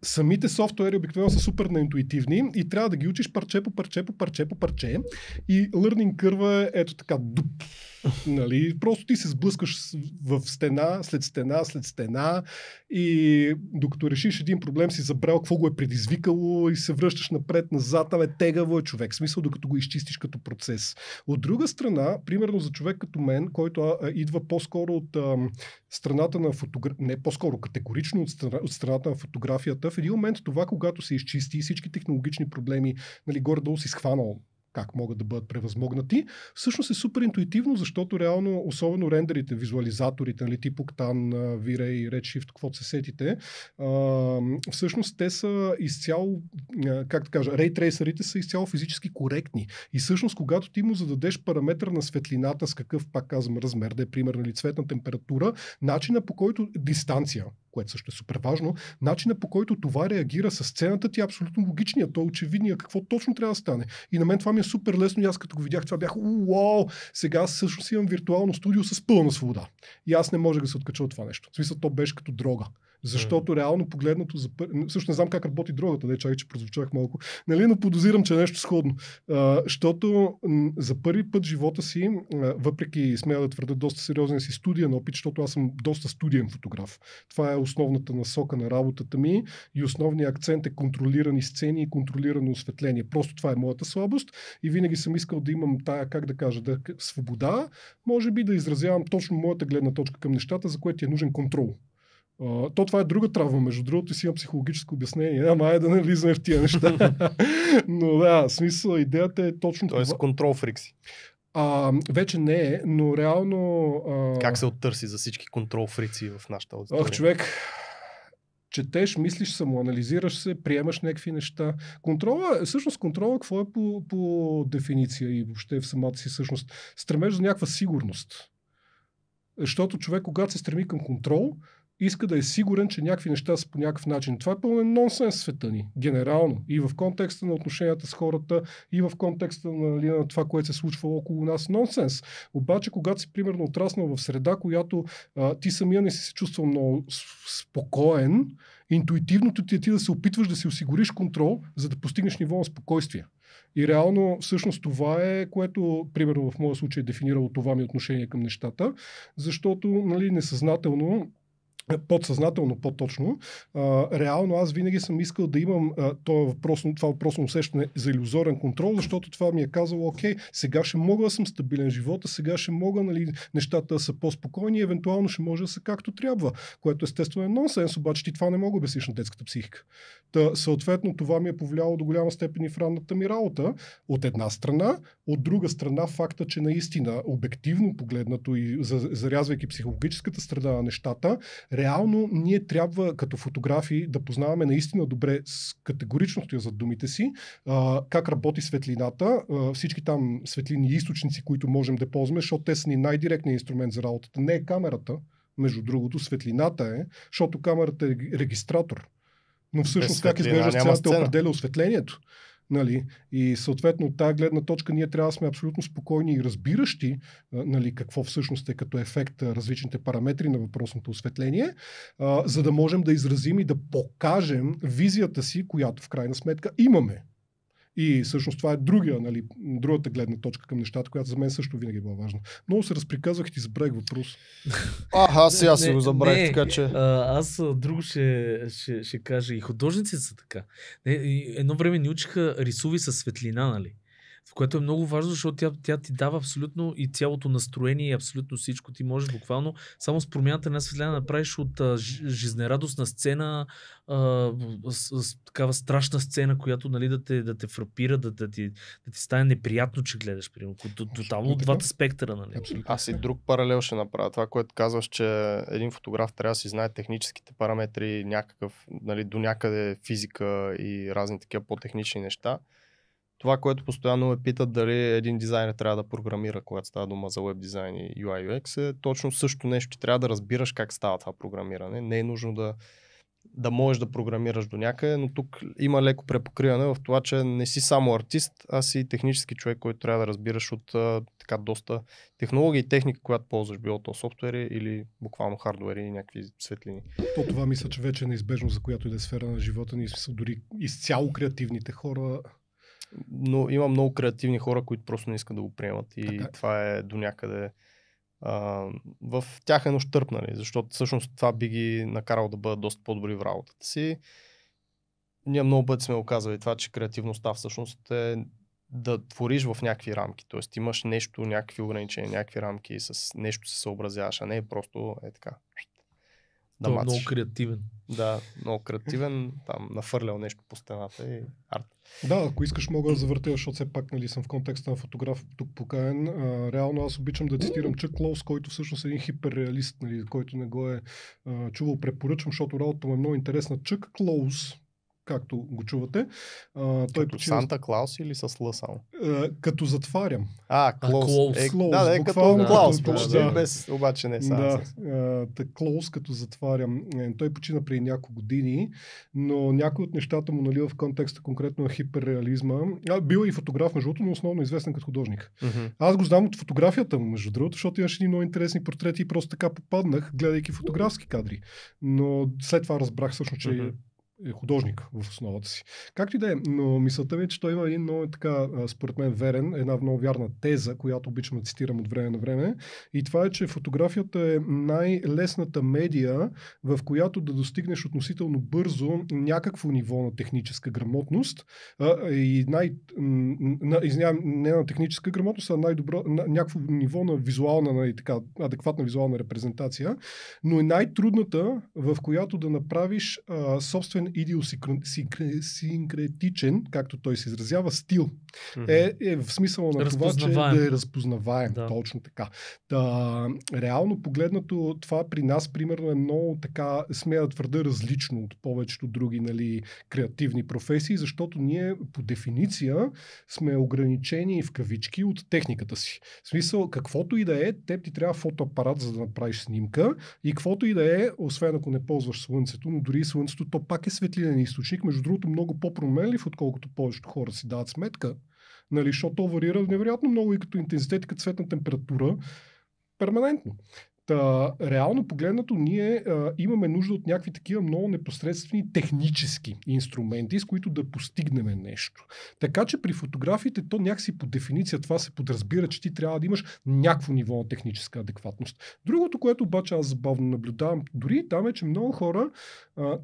Самите софтуери обикновено са супер неинтуитивни и трябва да ги учиш парче по парче по парче по парче. И learning curve е ето така дуп. Нали? Просто ти се сблъскаш в стена, след стена, след стена и докато решиш един проблем си забрал какво го е предизвикало и се връщаш напред-назад, тегаво е човек. В смисъл, докато го изчистиш като процес. От друга страна, примерно за човек като мен, който идва по-скоро от страната на не по-скоро категорично от страната на фотографията, в един момент това, когато се изчисти всички технологични проблеми, нали, горе-долу си схванал как могат да бъдат превъзмогнати, всъщност е супер интуитивно, защото реално, особено рендерите, визуализаторите, нали, тип Octane, V-Ray, Redshift, каквото се сетите, всъщност те са изцяло, как да кажа, Ray Tracerите са изцяло физически коректни. И всъщност, когато ти му зададеш параметър на светлината, с какъв, пак казвам, размер, да е примерно или цветна температура, начина по който дистанция, което също е супер важно, начина по който това реагира с сцената ти е абсолютно логичният, той е очевидният, какво точно трябва да стане. И на мен това ми е супер лесно и аз като го видях, това бях, уау, сега всъщност имам виртуално студио с пълна свобода. И аз не можех да се откача от това нещо. В смисъл, то беше като дрога. Защото реално погледнато, също не знам как работи дрогата, да чакай, че прозвучах малко, нали, но подозирам, че е нещо сходно. Защото за първи път в живота си, въпреки смея да твърда доста сериозен си студиен опит, защото аз съм доста студиен фотограф. Това е основната насока на работата ми и основният акцент е контролирани сцени и контролирано осветление. Просто това е моята слабост и винаги съм искал да имам тая, как да кажа, свобода, може би да изразявам точно моята гледна точка към нещата, за което е нужен контрол. Това е друга травма, между другото, си имам психологическо обяснение, ама да не влизаме в тия неща. Но да, смисъл, идеята е точно това. Тоест контрол фрикси. Вече не е, но реално... Как се оттърси за всички контрол фрици в нашата аудитория? Човек, четеш, мислиш, самоанализираш се, приемаш някакви неща. Всъщност контрола какво е по дефиниция и въобще в самата си същност? Стремеж за някаква сигурност. Защото човек, когато се стреми към контрол, иска да е сигурен, че някакви неща са по някакъв начин. Това е пълен нонсенс в света ни, генерално. И в контекста на отношенията с хората, и в контекста на това, което се случва около нас, нонсенс. Обаче, когато си примерно отраснал в среда, която ти самия не си се чувствал много спокоен, интуитивното ти е да се опитваш да си осигуриш контрол, за да постигнеш ниво на спокойствие. И реално всъщност това е, което, примерно в моя случай е дефинирало това ми отношение към нещата, защото, нали, несъзнателно подсъзнателно, по-точно, реално аз винаги съм искал да имам това въпросно усещане за илюзорен контрол, защото това ми е казало, окей, сега ще мога да съм стабилен живота, сега ще мога, нали, нещата да са по-спокойни, евентуално ще може да са както трябва, което естествено е нонсенс, обаче ти това не мога да обясниш на детската психика. Съответно, това ми е повлияло до голяма степен и в ранната ми работа, от една страна, от друга страна факта, че наистина обективно погледнато и зарязвайки психологическата страна на нещата, реално ние трябва като фотографи да познаваме наистина добре с категорично стоя зад думите си, как работи светлината, всички там светлини източници, които можем да ползваме, защото те са ни най-директният инструмент за работата. Не е камерата, между другото, светлината е, защото камерата е регистратор. Но всъщност как изглежда сцената определя осветлението. Нали? И съответно от тази гледна точка ние трябва да сме абсолютно спокойни и разбиращи, нали, какво всъщност е като ефект различните параметри на въпросното осветление, за да можем да изразим и да покажем визията си, която в крайна сметка имаме. И всъщност това е другата гледна точка към нещата, която за мен също винаги е била важна. Много се разприказвах и ти забравих въпрос. Аз сега си го забравих, така че... Аз друго ще кажа. И художниците са така. Едно време ни учиха рисуви със светлина, нали? В което е много важно, защото тя ти дава абсолютно и цялото настроение и абсолютно всичко. Ти можеш буквално само с промяната на светлина да направиш от жизнерадостна сцена с такава страшна сцена, която, нали, да те фрапира, да ти стане неприятно, че гледаш. Тотално от двата спектъра. Нали? Аз и друг паралел ще направя. Това, което казваш, че един фотограф трябва да си знае техническите параметри, нали, до някъде физика и разни такива по-технични неща. Това, което постоянно ме питат дали един дизайнер трябва да програмира, когато става дума за веб дизайн и UI UX, е точно също нещо. Ти трябва да разбираш как става това програмиране. Не е нужно да можеш да програмираш до някъде, но тук има леко препокриване в това, че не си само артист, а си технически човек, който трябва да разбираш от така доста технологии и техника, която ползваш, било то софтуери или буквално хардуери и някакви светлини. Това мисля, че вече е неизбежно за която и да е сфера на живота ни, дори изцяло креативните хора. Но има много креативни хора, които просто не искат да го приемат и така. Това е до някъде в тяхен ущърб, нали? Защото всъщност това би ги накарало да бъдат доста по-добри в работата си. Ние много пъти сме оказали това, че креативността всъщност е да твориш в някакви рамки. Тоест имаш нещо, някакви ограничения, някакви рамки и с нещо се съобразяваш, а не просто е така. Да, много креативен. Да, много креативен, там нафърлял нещо по стената и арт. Да, ако искаш мога да завъртя, защото все пак, нали, съм в контекста на фотограф тук покаен. Реално аз обичам да цитирам Чак Клоус, който всъщност е един хиперреалист, нали, който не го е чувал, препоръчвам, защото работата му е много интересна. Чак Клоус, както го чувате. Като Санта Клаус или с Л само? Като затварям. Клоус. Да, като Клаус. Да. Без, обаче не само. Клоус като затварям. Той почина преди няколко години, но някои от нещата му, нали, в контекста конкретно на хиперреализма. Бил и фотограф, между другото, но основно известен като художник. Mm-hmm. Аз го знам от фотографията му, между другото, защото имаше едни много интересни портрети и просто така попаднах, гледайки фотографски кадри. Но след това разбрах всъщност, че е художник в основата си. Както и да е, но мисълта ми е, че той има един много така, според мен, една много вярна теза, която обичам да цитирам от време на време. И това е, че фотографията е най-лесната медия, в която да достигнеш относително бързо някакво ниво на техническа грамотност. И не на техническа грамотност, а някакво ниво на визуална, така, адекватна визуална репрезентация, но е най-трудната, в която да направиш собствен идиосинкретичен, както той се изразява, стил. Е в смисъла на това, че да е разпознаваем. Да. Точно така. Реално погледнато, това при нас, примерно, е много така, смея да твърда, различно от повечето други, нали, креативни професии, защото ние по дефиниция сме ограничени в кавички от техниката си. В смисъл, каквото и да е, теб ти трябва фотоапарат, за да направиш снимка, и каквото и да е, освен ако не ползваш слънцето, но дори слънцето, то пак е светлинен източник, между другото много по-променлив, отколкото повечето хора си дават сметка, нали, защото то варира невероятно много и като интензитет, и като цветна температура, перманентно. Реално погледнато ние имаме нужда от някакви такива много непосредствени технически инструменти, с които да постигнем нещо. Така че при фотографиите то някакси по дефиниция това се подразбира, че ти трябва да имаш някакво ниво на техническа адекватност. Другото, което обаче аз забавно наблюдавам, дори там е, че много хора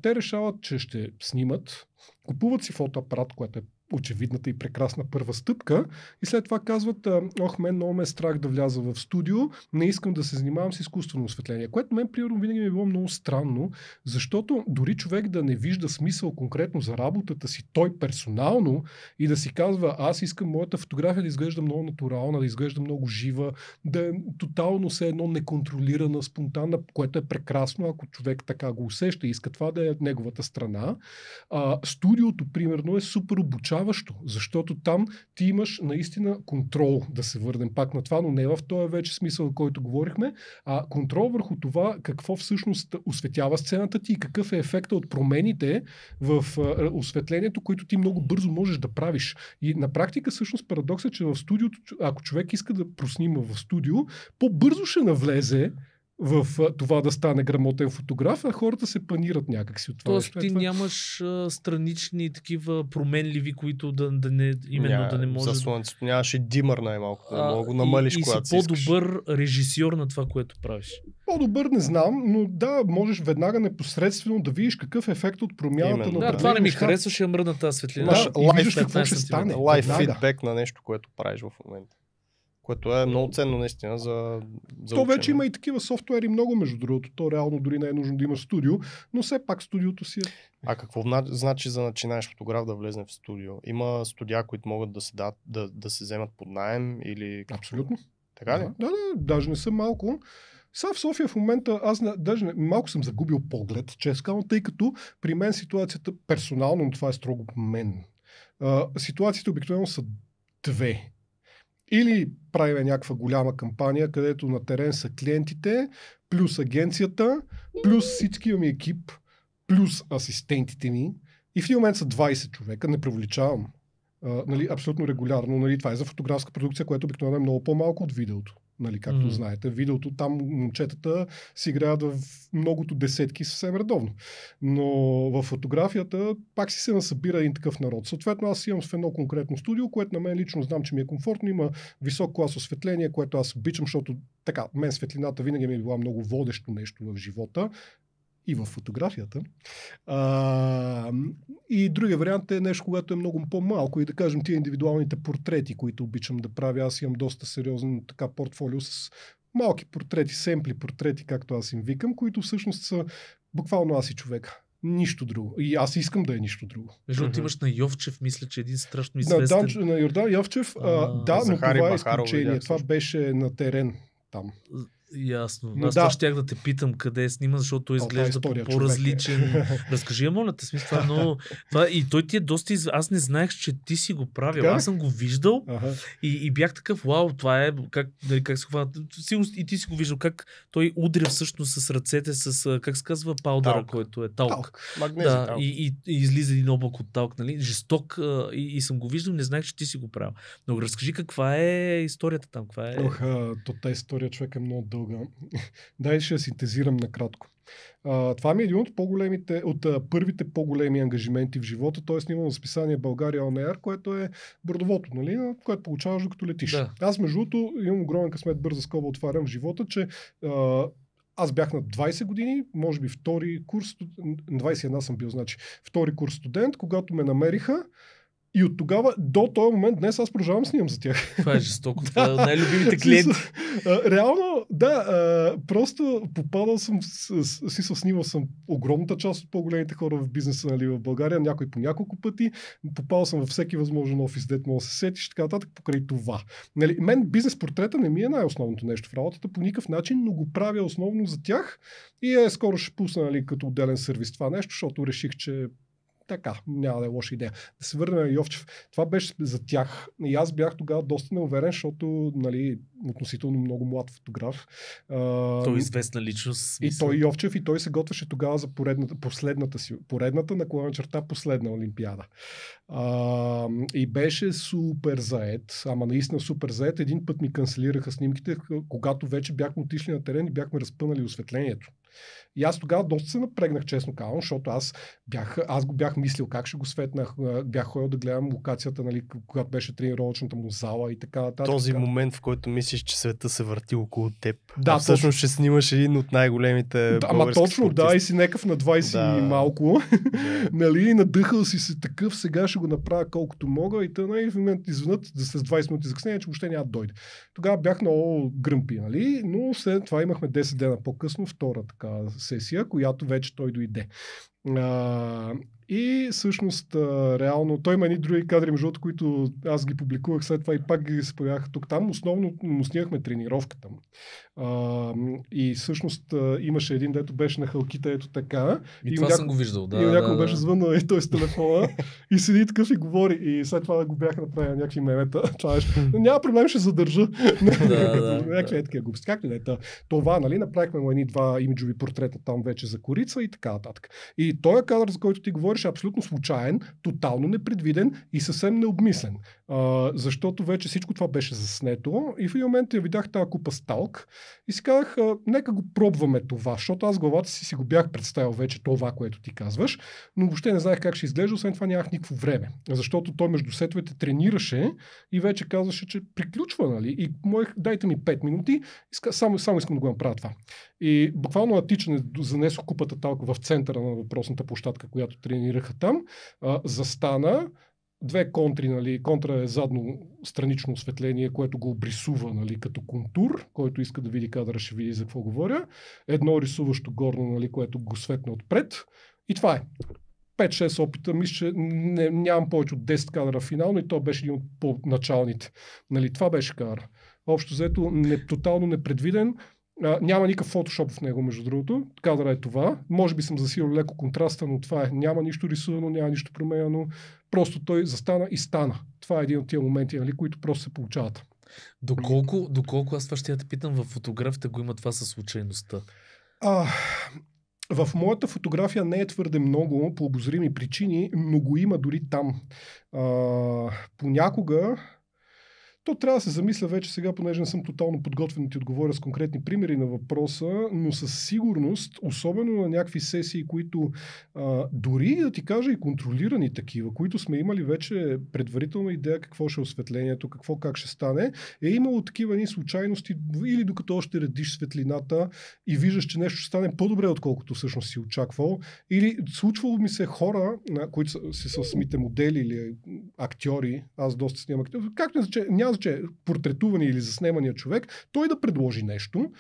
те решават, че ще снимат, купуват си фотоапарат, което е очевидната и прекрасна първа стъпка и след това казват, мен много ме е страх да вляза в студио, не искам да се занимавам с изкуствено осветление, което мен примерно винаги ми е било много странно, защото дори човек да не вижда смисъл конкретно за работата си, той персонално и да си казва, аз искам моята фотография да изглежда много натурална, да изглежда много жива, да е тотално все едно неконтролирана, спонтанна, което е прекрасно, ако човек така го усеща и иска това да е неговата страна. Студиото, примерно, е супер обучаващо, защото там ти имаш наистина контрол, да се върнем пак на това, но не в този вече смисъл, който говорихме, а контрол върху това какво всъщност осветява сцената ти и какъв е ефекта от промените в осветлението, които ти много бързо можеш да правиш. И на практика всъщност парадоксът е, че в студиото, ако човек иска да проснима в студио, по-бързо ще навлезе в това да стане грамотен фотограф, а хората се панират някакси от това. Тоест ти нямаш странични такива променливи, които да не може... За слънцето нямаш и димър най-малко, да мога го намалиш, когато си искаш. И си по-добър режисьор на това, което правиш. По-добър не знам, но да, можеш веднага непосредствено да видиш какъв е ефект от промяната на... Да, това не ми харесва, ще мръдна тази светлина. Да, и виждаш какво ще стане. Лайв фидбек на нещо, което правиш в момента. Което е много ценно наистина за то учене. вече има и такива софтуери много, между другото. То реално дори не е нужно да имаш студио, но все пак студиото си е... А какво значи за начинаеш фотограф да влезе в студио? Има студия, които могат да се дадат, да се вземат под наем или... Абсолютно. Така ли? Да, даже не съм малко. Сега в София в момента аз даже малко съм загубил поглед, честно, тъй като при мен ситуацията персонално, но това е строго мен. Ситуациите обикновено са две. Или правим някаква голяма кампания, където на терен са клиентите, плюс агенцията, плюс всичкия ми екип, плюс асистентите ми. И в един момент са 20 човека, не превеличавам. Абсолютно регулярно. Нали, това е за фотографска продукция, която обикновено е много по-малко от видеото. Нали, както знаете. Видеото там момчетата си играят в многото десетки съвсем редовно. Но в фотографията пак си се насъбира един такъв народ. Съответно аз имам в едно конкретно студио, което на мен лично знам, че ми е комфортно. Има висок клас осветление, което аз обичам, защото така, мен светлината винаги ми е била много водещо нещо в живота. И в фотографията. И другия вариант е нещо, когато е много по-малко и да кажем тия индивидуалните портрети, които обичам да правя. Аз имам доста сериозно така портфолио с малки портрети, семпли портрети, както аз им викам, които всъщност са буквално аз и човека. Нищо друго. И аз искам да е нищо друго. Между другото имаш на Йовчев, мисля, че един страшно известен. На Йордан Йовчев, да, но това е изключение. Това беше на терен там. Ясно. Аз това щях да те питам къде е снима, защото той изглежда по-различен. Разкажи, моля те, смисъл, но и той ти е доста Аз не знаех, че ти си го правил. Аз съм го виждал и бях такъв, вау, това е, как се хвана. И ти си го виждал, как той удря всъщност с ръцете, с, как се казва, паудъра, който е талк. Магнези, и излиза един облак от талк, нали? Жесток. И съм го виждал, не знаех, че ти си го правил. Но разкажи каква е историята там. Тази история, човек, е много дълга. Дай ще синтезирам накратко. Това ми е един от първите по-големи ангажименти в живота. Той е снимал на списание България On Air, което е бордовото, нали, което получаваш докато летиш. Да. Аз между другото имам огромен късмет, бърза скоба отварям в живота, че аз бях на 20 години, може би втори курс, 21 съм бил, значи втори курс студент, когато ме намериха. И от тогава до този момент днес аз продължавам снимам за тях. Това е жестоко. Това е най-любимите клиенти. Реално, да, просто попадал съм, снимал съм огромната част от по-големите хора в бизнеса, нали, в България, някой по няколко пъти. Попадал съм във всеки възможен офис, дет мога да се сетиш, така нататък, покрай това. Нали, мен бизнес портрета не ми е най-основното нещо в работата по никакъв начин, но го правя основно за тях и скоро ще пусна, нали, като отделен сервис това нещо, защото реших, че така, няма да е лоша идея. Да се върнем на Йовчев. Това беше за тях. И аз бях тогава доста неуверен, защото, нали, относително много млад фотограф. Той е известна личност. И той Йовчев, и той се готвеше тогава за последна олимпиада. И беше супер заед, ама наистина супер заед. Един път ми канцелираха снимките, когато вече бяхме отишли на терен и бяхме разпънали осветлението. И аз тогава доста се напрегнах, честно казвам, защото аз го бях мислил как ще го светнах, бях ходил да гледам локацията, нали, когато беше тренировъчната му зала и така нататък. Този момент, в който мислиш, че света се върти около теб, да, всъщност ще снимаш един от най-големите ама точно, да, и си некъв на 20 и малко. Нали, надъхал си се такъв, сега ще го направя колкото мога и тъна и в момент извънат да след 20 минути закъснение, че въобще няма да дойде. Тогава бях много гръмпи, нали, но след това имахме 10 дена по-късно втора така сесия, която вече той дойде. И всъщност, реално, той има едни други кадри, между другото, които аз ги публикувах след това и пак ги се появяха тук-там. Основно му снимахме тренировката. И всъщност имаше един, дето беше на халките, ето така. И това съм го виждал, да. И някой беше звъннал и той с телефона и седи такъв и говори. И след това го бяха направили някакви мемета. Няма проблем, ще задържа. Някакви такива глупости. Как ли да? Това, нали, направихме му едни два имиджови портрета там вече за корица и така нататък. И този кадър, за който ти говориш, е абсолютно случайен, тотално непредвиден и съвсем необмислен. Защото вече всичко това беше заснето и в един момент я видях тази купа сталк и си казах, нека го пробваме това, защото аз главата си го бях представил вече това, което ти казваш, но въобще не знаех как ще изглежда, освен това нямах никакво време, защото той между сетовете тренираше и вече казваше, че приключва, нали? И дайте ми 5 минути, само искам да го направя това. И буквално на тичане занесох купата талка в центъра на въпросната площадка, която тренираха там, застана, две контри, нали, контра е задно странично осветление, което го обрисува, нали, като контур, който иска да види кадъра, ще види за какво говоря. Едно рисуващо горно, нали, което го светне отпред. И това е. 5-6 опита, мисля, че нямам повече от 10 кадъра финално и то беше един от по-началните. Нали, това беше кадър. Общо взето, тотално непредвиден. Няма никакъв фотошоп в него, между другото. Кадъра е това. Може би съм засилил леко контраста, но това е. Няма нищо рисувано, няма нищо променено. Просто той застана и стана. Това е един от тия моменти, нали, които просто се получават. Доколко аз това ще я те питам, в фотографията го има това със случайността? В моята фотография не е твърде много по обозрими причини, но го има дори там. Понякога то трябва да се замисля вече сега, понеже не съм тотално подготвен да ти отговоря с конкретни примери на въпроса, но със сигурност, особено на някакви сесии, които дори да ти кажа и контролирани такива, които сме имали вече предварителна идея какво ще е осветлението, как ще стане, е имало такива ни случайности, или докато още редиш светлината и виждаш, че нещо ще стане по-добре, отколкото всъщност си очаквал, или случвало ми се хора, които са самите модели или актьори, аз доста снимам актьори, както няма портретувани или заснемания човек, той да предложи нещо.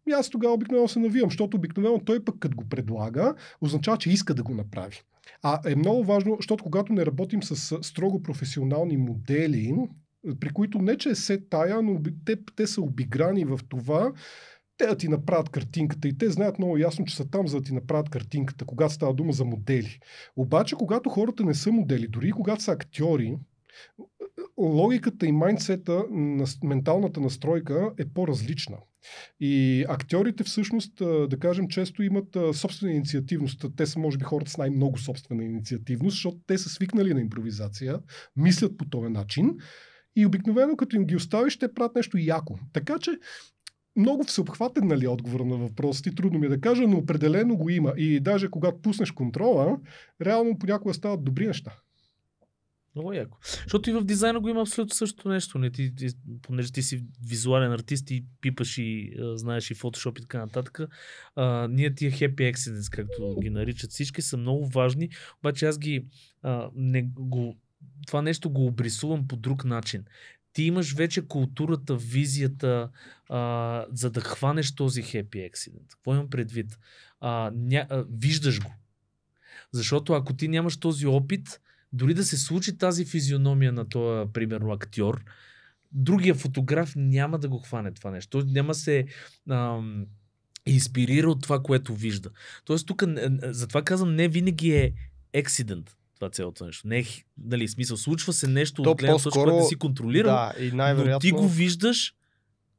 И аз тогава обикновено се навивам, защото обикновено той пък като го предлага, означава, че иска да го направи. Е много важно, защото когато не работим с строго професионални модели, при които не че е се тая, но те са обиграни в това, те да ти направят картинката и те знаят много ясно, че са там за да ти направят картинката, когато става дума за модели. Обаче, когато хората не са модели, дори когато са актьори, логиката и майндсета на менталната настройка е по-различна. И актьорите всъщност, да кажем, често имат собствена инициативност. Те са, може би, хората с най-много собствена инициативност, защото те са свикнали на импровизация, мислят по този начин и обикновено, като им ги оставиш, те правят нещо яко. Така че много всеобхватен, нали, отговор на въпросите, трудно ми е да кажа, но определено го има. И даже когато пуснеш контрола, реално понякога стават добри неща. Много яко. Защото и в дизайна го има абсолютно същото нещо. Не, понеже ти си визуален артист и пипаш и знаеш и фотошоп и така нататък. Ние тия happy accidents, както ги наричат всички, са много важни. Обаче аз това нещо го обрисувам по друг начин. Ти имаш вече културата, визията, за да хванеш този happy accident. Какво имам предвид? Виждаш го. Защото ако ти нямаш този опит, дори да се случи тази физиономия на този, примерно, актьор, другия фотограф няма да го хване това нещо. Той няма се инспирира от това, което вижда. Тоест тук, затова казвам, не винаги е accident. Това цялото нещо. Не, дали, смисъл, случва се нещо То от гледна точка, което не си контролирал, да, и най-вероятно... но ти го виждаш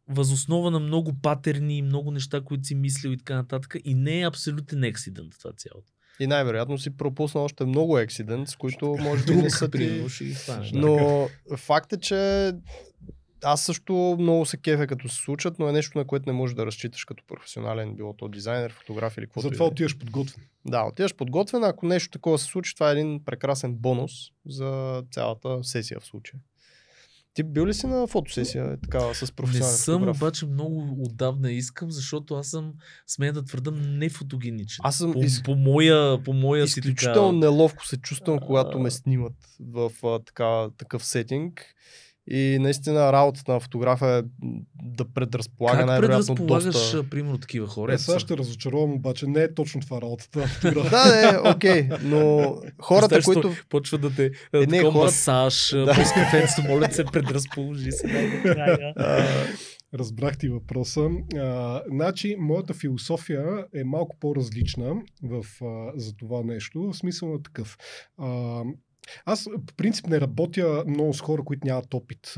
възоснова на много патерни, много неща, които си мислил и така нататък, и не е абсолютен ексидент това цялото. И най-вероятно си пропуснал още много ексидент, с които може да не са ти... Но факт е, че аз също много се кефя като се случат, но е нещо, на което не можеш да разчиташ като професионален, било то дизайнер, фотограф или каквото. Затова отиваш подготвен. Да, отиваш подготвен, ако нещо такова се случи, това е един прекрасен бонус за цялата сесия в случая. Ти бил ли си на фотосесия такава с професионален фотограф? Не съм, обаче много отдавна искам, защото аз съм, смея да твърда, нефотогеничен. Аз съм по моя изключително неловко се чувствам, когато ме снимат в такъв сетинг. И наистина работата на фотографа е да предразполага най-вероятно доста... Как предразполагаш, примерно, такива хора? Сега ще разочаровам, обаче не е точно това работата на фотографа. Да, окей, но хората, които... Почва да те масаж, да. през кафенцето, моля да се предразположи сега. Разбрах ти въпроса. Значи, моята философия е малко по-различна за това нещо, в смисъл на такъв. Аз по принцип не работя много с хора, които нямат опит.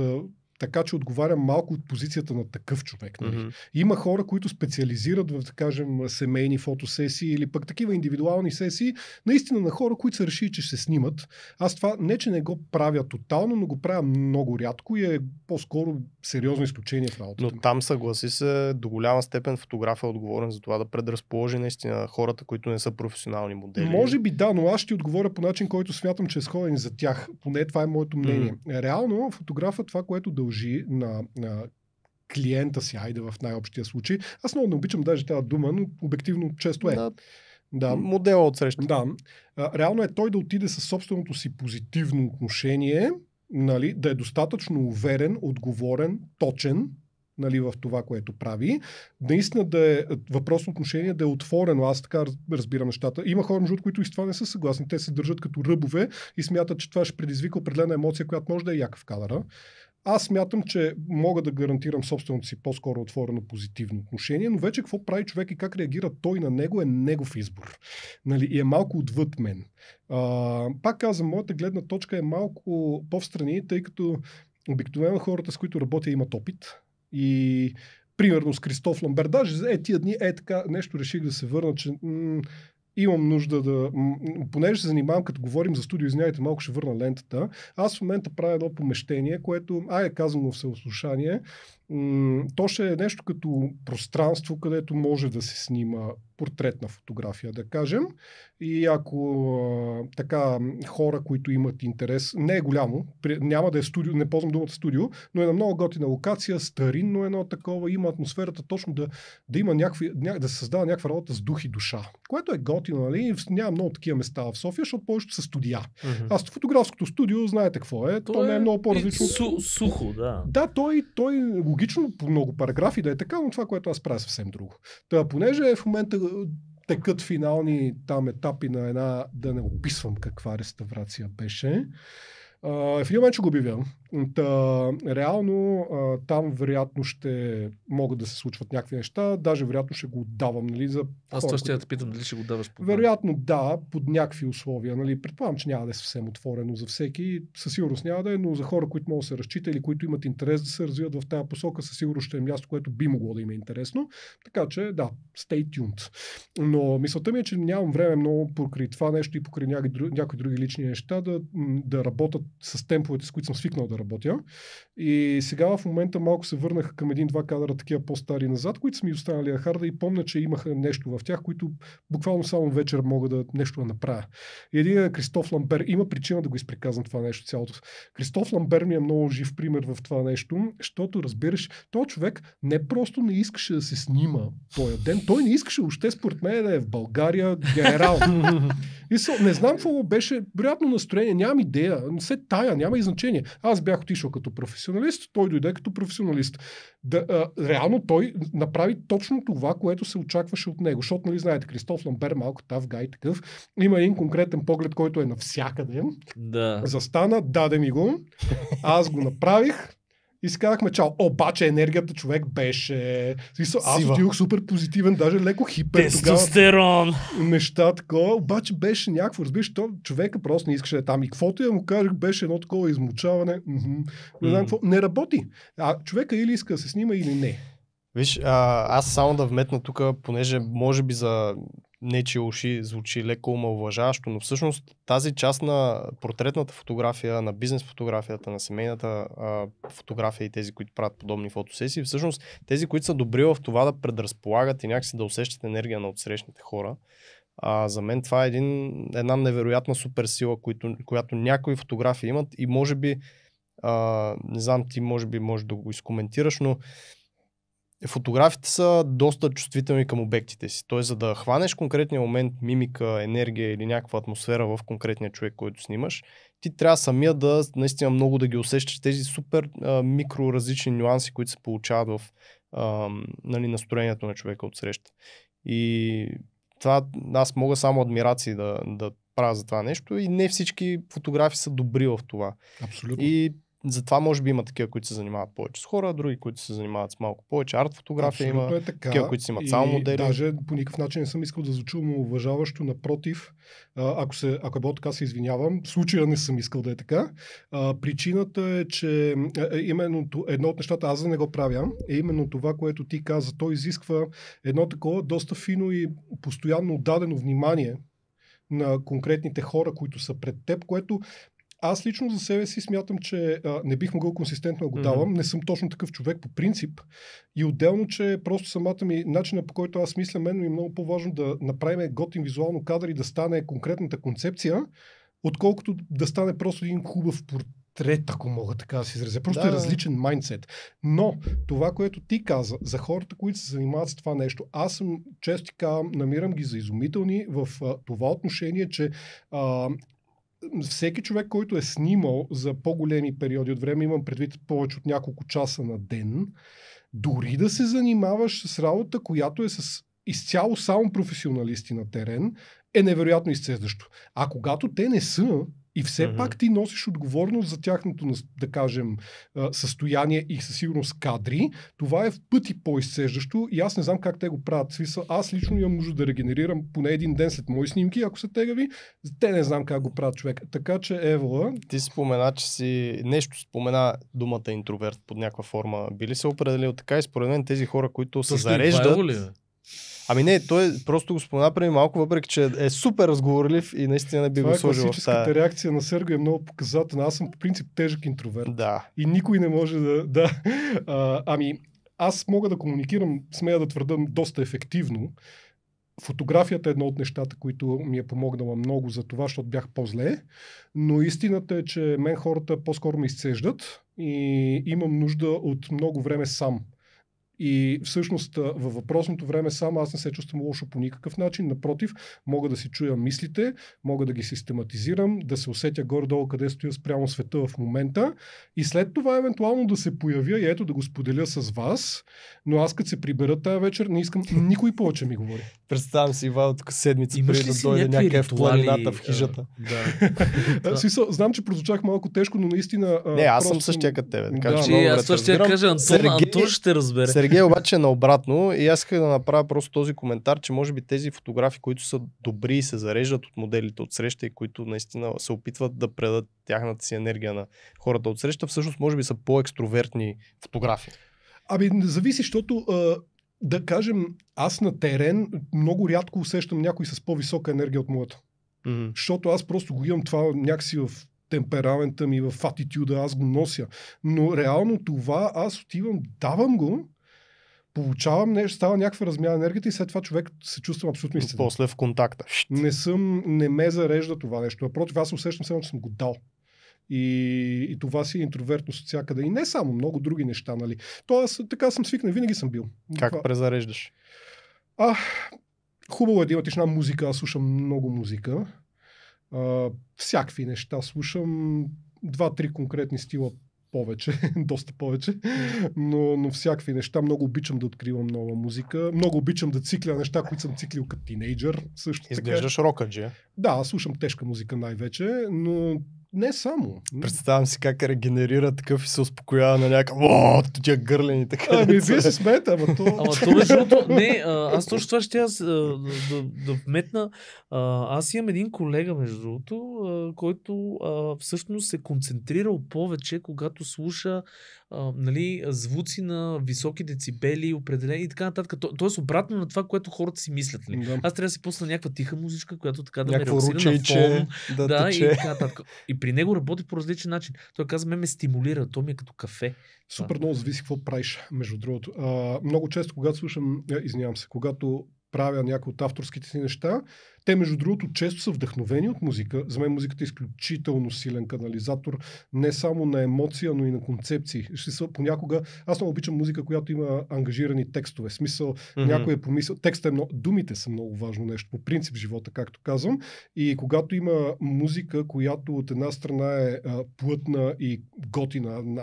Така че отговарям малко от позицията на такъв човек. Нали? Mm-hmm. Има хора, които специализират в, да кажем, семейни фотосесии или пък такива индивидуални сесии, наистина на хора, които са решили, че ще се снимат. Аз това не, че не го правя тотално, но го правя много рядко и е по-скоро сериозно изключение в работата. Но там, съгласи се, до голяма степен фотографът е отговорен за това да предразположи наистина хората, които не са професионални модели. Може би да, но аз ще отговоря по начин, който смятам, че е сходен за тях. Поне това е моето мнение. Mm-hmm. Реално фотографът това, което дължи на клиента си, айде в най-общия случай. Аз много не обичам даже тази дума, но обективно често е. Да. Модела от среща. Да. Реално е той да отиде със собственото си позитивно отношение, нали, да е достатъчно уверен, отговорен, точен, нали, в това, което прави. Наистина да е въпрос на отношение, да е отворено. Аз така разбирам нещата. Има хора, между които и с това не са съгласни. Те се държат като ръбове и смятат, че това ще предизвика определена емоция, която може да е яка в кадъра. Аз смятам, че мога да гарантирам собственото си по-скоро отворено позитивно отношение, но вече какво прави човек и как реагира той на него е негов избор. Нали? И е малко отвъд мен. Пак казвам, моята гледна точка е малко по-встрани, тъй като обикновено хората, с които работя, имат опит. И примерно с Кристоф Ламбер, даже тия дни така нещо реших да се върна, че имам нужда да... Понеже се занимавам, като говорим за студио, извиняйте, малко ще върна лентата. Аз в момента правя едно помещение, което, казано в съослушание, то ще е нещо като пространство, където може да се снима портретна фотография, да кажем. И ако така хора, които имат интерес, не е голямо, няма да е студио, не ползвам думата студио, но е на много готина локация, старинно едно такова, има атмосферата точно да има да се създава някаква работа с дух и душа, което е готино, нали? Няма много такива места в София, защото повечето са студия. Mm-hmm. Аз фотографското студио, знаете какво е, то не е много по-различно. Сухо, да. Да, той логично по много параграфи да е така, но това, което аз правя, съвсем друго. Та, понеже в момента текат финални там етапи на една, да не описвам каква реставрация беше, в един момент ще го обявя. Реално там вероятно ще могат да се случват някакви неща, даже вероятно ще го отдавам. Нали, за аз това ще я те питам, дали ще го даваш под... Вероятно да, под някакви условия. Нали. Предполагам, че няма да е съвсем отворено за всеки. Със сигурност няма да е, но за хора, които могат да се разчитат или които имат интерес да се развиват в тази посока, със сигурност ще е място, което би могло да им е интересно. Така че да, stay tuned. Но мисълта ми е, че нямам време много покрай това нещо и покрай някои други лични неща да работят с темповете, с които съм свикнал да работя. И сега в момента малко се върнах към един-два кадъра такива по-стари назад, които са ми останали на харда и помня, че имаха нещо в тях, които буквално само вечер мога да нещо да направя. И един Кристоф Ламбер, има причина да го изприказвам това нещо цялото. Кристоф Ламбер ми е много жив пример в това нещо, защото разбираш, този човек не просто не искаше да се снима този ден, той не искаше още според мен да е в България генерал. Не знам какво беше, вероятно настроение, нямам идея, не се тая, няма и значение. Аз бях отишъл като професионалист, той дойде като професионалист. Реално той направи точно това, което се очакваше от него. Защото, нали, знаете, Кристоф Ламбер, малко тав гай такъв, има един конкретен поглед, който е навсякъде. Да. Застана, даде ми го, аз го направих И си казахме чао. Обаче енергията човек беше... Аз Сива. отидох супер позитивен, даже леко хипер. Тестостерон! Неща такова, обаче беше някакво, разбираш, то човека просто не искаше да е там. И каквото я му кажах, беше едно такова измучаване. Не знам какво. Не работи. Човека или иска да се снима, или не. Виж, аз само да вметна тук, понеже може би за нечи уши звучи леко омалважаващо, но всъщност тази част на портретната фотография, на бизнес фотографията, на семейната фотография и тези, които правят подобни фотосесии, всъщност тези, които са добри в това да предразполагат и някакси да усещат енергия на отсрещните хора, за мен това е една невероятна суперсила, която някои фотографии имат и може би, не знам, ти може би можеш да го изкоментираш, но фотографите са доста чувствителни към обектите си. Тоест, за да хванеш конкретния момент, мимика, енергия или някаква атмосфера в конкретния човек, който снимаш, ти трябва самия да наистина много да ги усещаш тези супер микро различни нюанси, които се получават в настроението на човека отсреща. И това аз мога само адмирации да правя за това нещо и не всички фотографии са добри в това. Абсолютно. И затова може би има такива, които се занимават повече с хора, други, които се занимават с малко повече арт фотография. Абсолютно има такива, които си имат само модели. Даже по никакъв начин не съм искал да звуча уважаващо, напротив, ако е било така, се извинявам. В случая не съм искал да е така. Причината е, че именно едно от нещата, аз да не го правя, е именно това, което ти каза. То изисква едно такова доста фино и постоянно отдадено внимание на конкретните хора, които са пред теб, което аз лично за себе си смятам, че не бих могъл консистентно да го давам. Не съм точно такъв човек по принцип. И отделно, че просто самата ми начина, по който аз мисля, мен ми е много по-важно да направим готин визуално кадър и да стане конкретната концепция, отколкото да стане просто един хубав портрет, ако мога така да се изразя. Просто е различен майндсет. Но това, което ти каза за хората, които се занимават с това нещо, аз съм често така намирам ги за изумителни в това отношение, че всеки човек, който е снимал за по-големи периоди от време, имам предвид повече от няколко часа на ден, дори да се занимаваш с работа, която е с изцяло само професионалисти на терен, е невероятно изцеждащо. А когато те не са, и все пак ти носиш отговорност за тяхното, да кажем, състояние и със сигурност кадри, това е в пъти по-изцеждащо и аз не знам как те го правят. Аз лично имам нужда да регенерирам поне един ден след мои снимки, ако са тегави. Те не знам как го правят човек. Така че, Евала... Ти спомена, че си спомена думата интроверт под някаква форма. Би ли се определил така и според мен тези хора, които се зареждат... Ами не, той просто го спомена преди малко, въпреки че е супер разговорлив и наистина не би го сложил в тази. Класическата реакция на Серго е много показателна. Аз съм по принцип тежък интроверт. Да. И никой не може да... Ами, аз мога да комуникирам, смея да твърда, доста ефективно. Фотографията е едно от нещата, които ми е помогнала много за това, защото бях по-зле. Но истината е, че мен хората по-скоро ме изцеждат и имам нужда от много време сам. И всъщност във въпросното време сам аз не се чувствам лошо по никакъв начин. Напротив, мога да си чуя мислите, мога да ги систематизирам, да се усетя горе-долу къде стоя спрямо света в момента и след това евентуално да се появя и ето да го споделя с вас. Но аз като се прибера тая вечер, не искам никой повече ми говори. Представям си Ивайло тук седмици преди да дойде някакъв в планината в хижата. Знам, че прозвучах малко тежко, но наистина... Не, аз съм същия като тебе. Аз също ще кажа, Антон ще разбере. Сергей обаче е наобратно и аз исках да направя просто този коментар, че може би тези фотографии, които са добри и се зареждат от моделите от среща и които наистина се опитват да предадат тяхната си енергия на хората от среща, всъщност може би са по-екстровертни фотографии. Ами зависи, защото да кажем, аз на терен много рядко усещам някой с по-висока енергия от моята. Защото аз просто го имам това някакси в темперамента ми, в атитюда, аз го нося. Но реално това аз отивам, давам го, получавам нещо, става някаква размяна енергията и след това човек се чувства абсолютно истинно. После в контакта. Не ме зарежда това нещо. Напротив, аз усещам само, че съм го дал. И това си е интровертност от всякъде. И не само, много други неща, нали. Тоест, така съм свикнал, винаги съм бил. Как презареждаш? Хубаво е да имаш една музика, аз слушам много музика. Всякакви неща слушам, 2-3 конкретни стила повече, доста повече, но всякакви неща. Много обичам да откривам нова музика. Много обичам да цикля неща, които съм циклил като тинейджър. Също изглеждаш рокаджия. Да, аз слушам тежка музика най-вече, но не само. Представям си как регенерира такъв и се успокоява на някакъв тия гърлени така. Ами, вие се смеете, ама то... Ама то между другото, не, аз точно това ще да вметна. Аз имам един колега, между другото, който всъщност се концентрирал повече, когато слуша нали, звуци на високи децибели, определени и така нататък. Тоест обратно на това, което хората си мислят. Ли. Да. Аз трябва да си пусна някаква тиха музичка, която така да ме Някакво релаксира на фон. да И тече. така нататък. И при него работи по различен начин. Той каза, ме стимулира, то ми е като кафе. Супер много зависи какво правиш, между другото. Много често, когато слушам, извинявам се, когато правя някои от авторските си неща, те, между другото, често са вдъхновени от музика. За мен музиката е изключително силен канализатор, не само на емоция, но и на концепции. Понякога, аз много обичам музика, която има ангажирани текстове. В смисъл, някой е помисъл. Текстът е много, думите са много важно нещо, по принцип в живота, както казвам. И когато има музика, която от една страна е плътна и готина,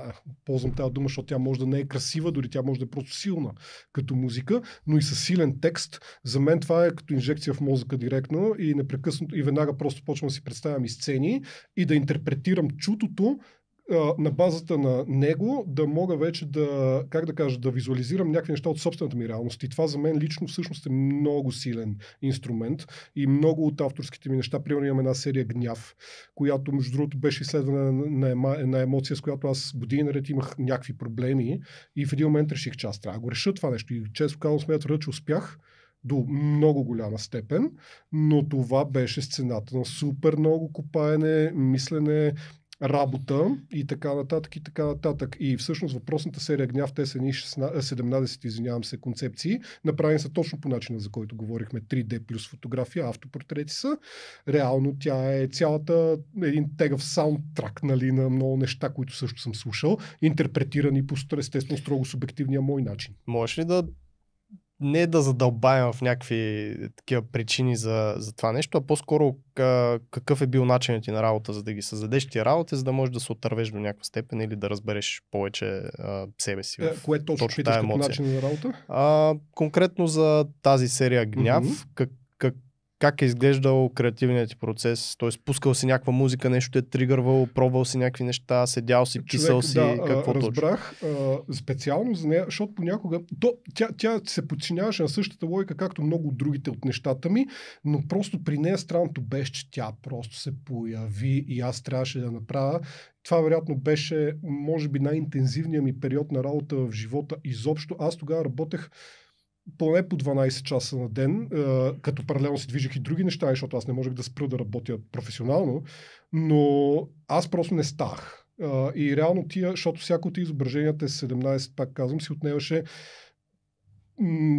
ползвам тази дума, защото тя може да не е красива, дори тя може да е просто силна като музика, но и със силен текст. За мен това е като инжекция в мозъка директно и непрекъснато и веднага просто почвам да си представям и сцени и да интерпретирам чутото на базата на него, да мога вече да, как да кажа, да визуализирам някакви неща от собствената ми реалност. И това за мен лично всъщност е много силен инструмент и много от авторските ми неща. Примерно имам една серия Гняв, която между другото беше изследвана на емоция, с която аз години наред имах някакви проблеми и в един момент реших, че аз трябва да го реша това нещо. И често казвам, смея твърда, че успях до много голяма степен, но това беше сцената на супер много копаене, мислене, работа и така нататък и така нататък. И всъщност въпросната серия Гняв, те са 17, извинявам се, концепции, направени са точно по начина, за който говорихме, 3D плюс фотография, автопортрети са. Реално тя е цялата един тегъв саундтрак, нали, на много неща, които също съм слушал, интерпретирани по естествено строго субективния мой начин. Можеш ли да не да задълбаем в някакви такива причини за това нещо, а по-скоро какъв е бил начинът ти на работа, за да ги създадеш тия работи, за да можеш да се отървеш до някаква степен или да разбереш повече себе си. Кое точно питаш като начин на работа? Конкретно за тази серия Гняв, как е изглеждал креативният ти процес? Т.е. пускал си някаква музика, нещо те е тригървал, пробвал си някакви неща, седял си, писал си, какво разбрах, специално за нея, защото понякога тя се подчиняваше на същата логика, както много от другите от нещата ми, но просто при нея странното беше, че тя просто се появи и аз трябваше да направя. Това вероятно беше, може би, най-интензивният ми период на работа в живота изобщо. Аз тогава работех поне по 12 часа на ден, като паралелно си движих и други неща, защото аз не можех да спра да работя професионално, но аз просто не ставах. И реално защото всяко от изображенията е 17, пак казвам, си отнемаше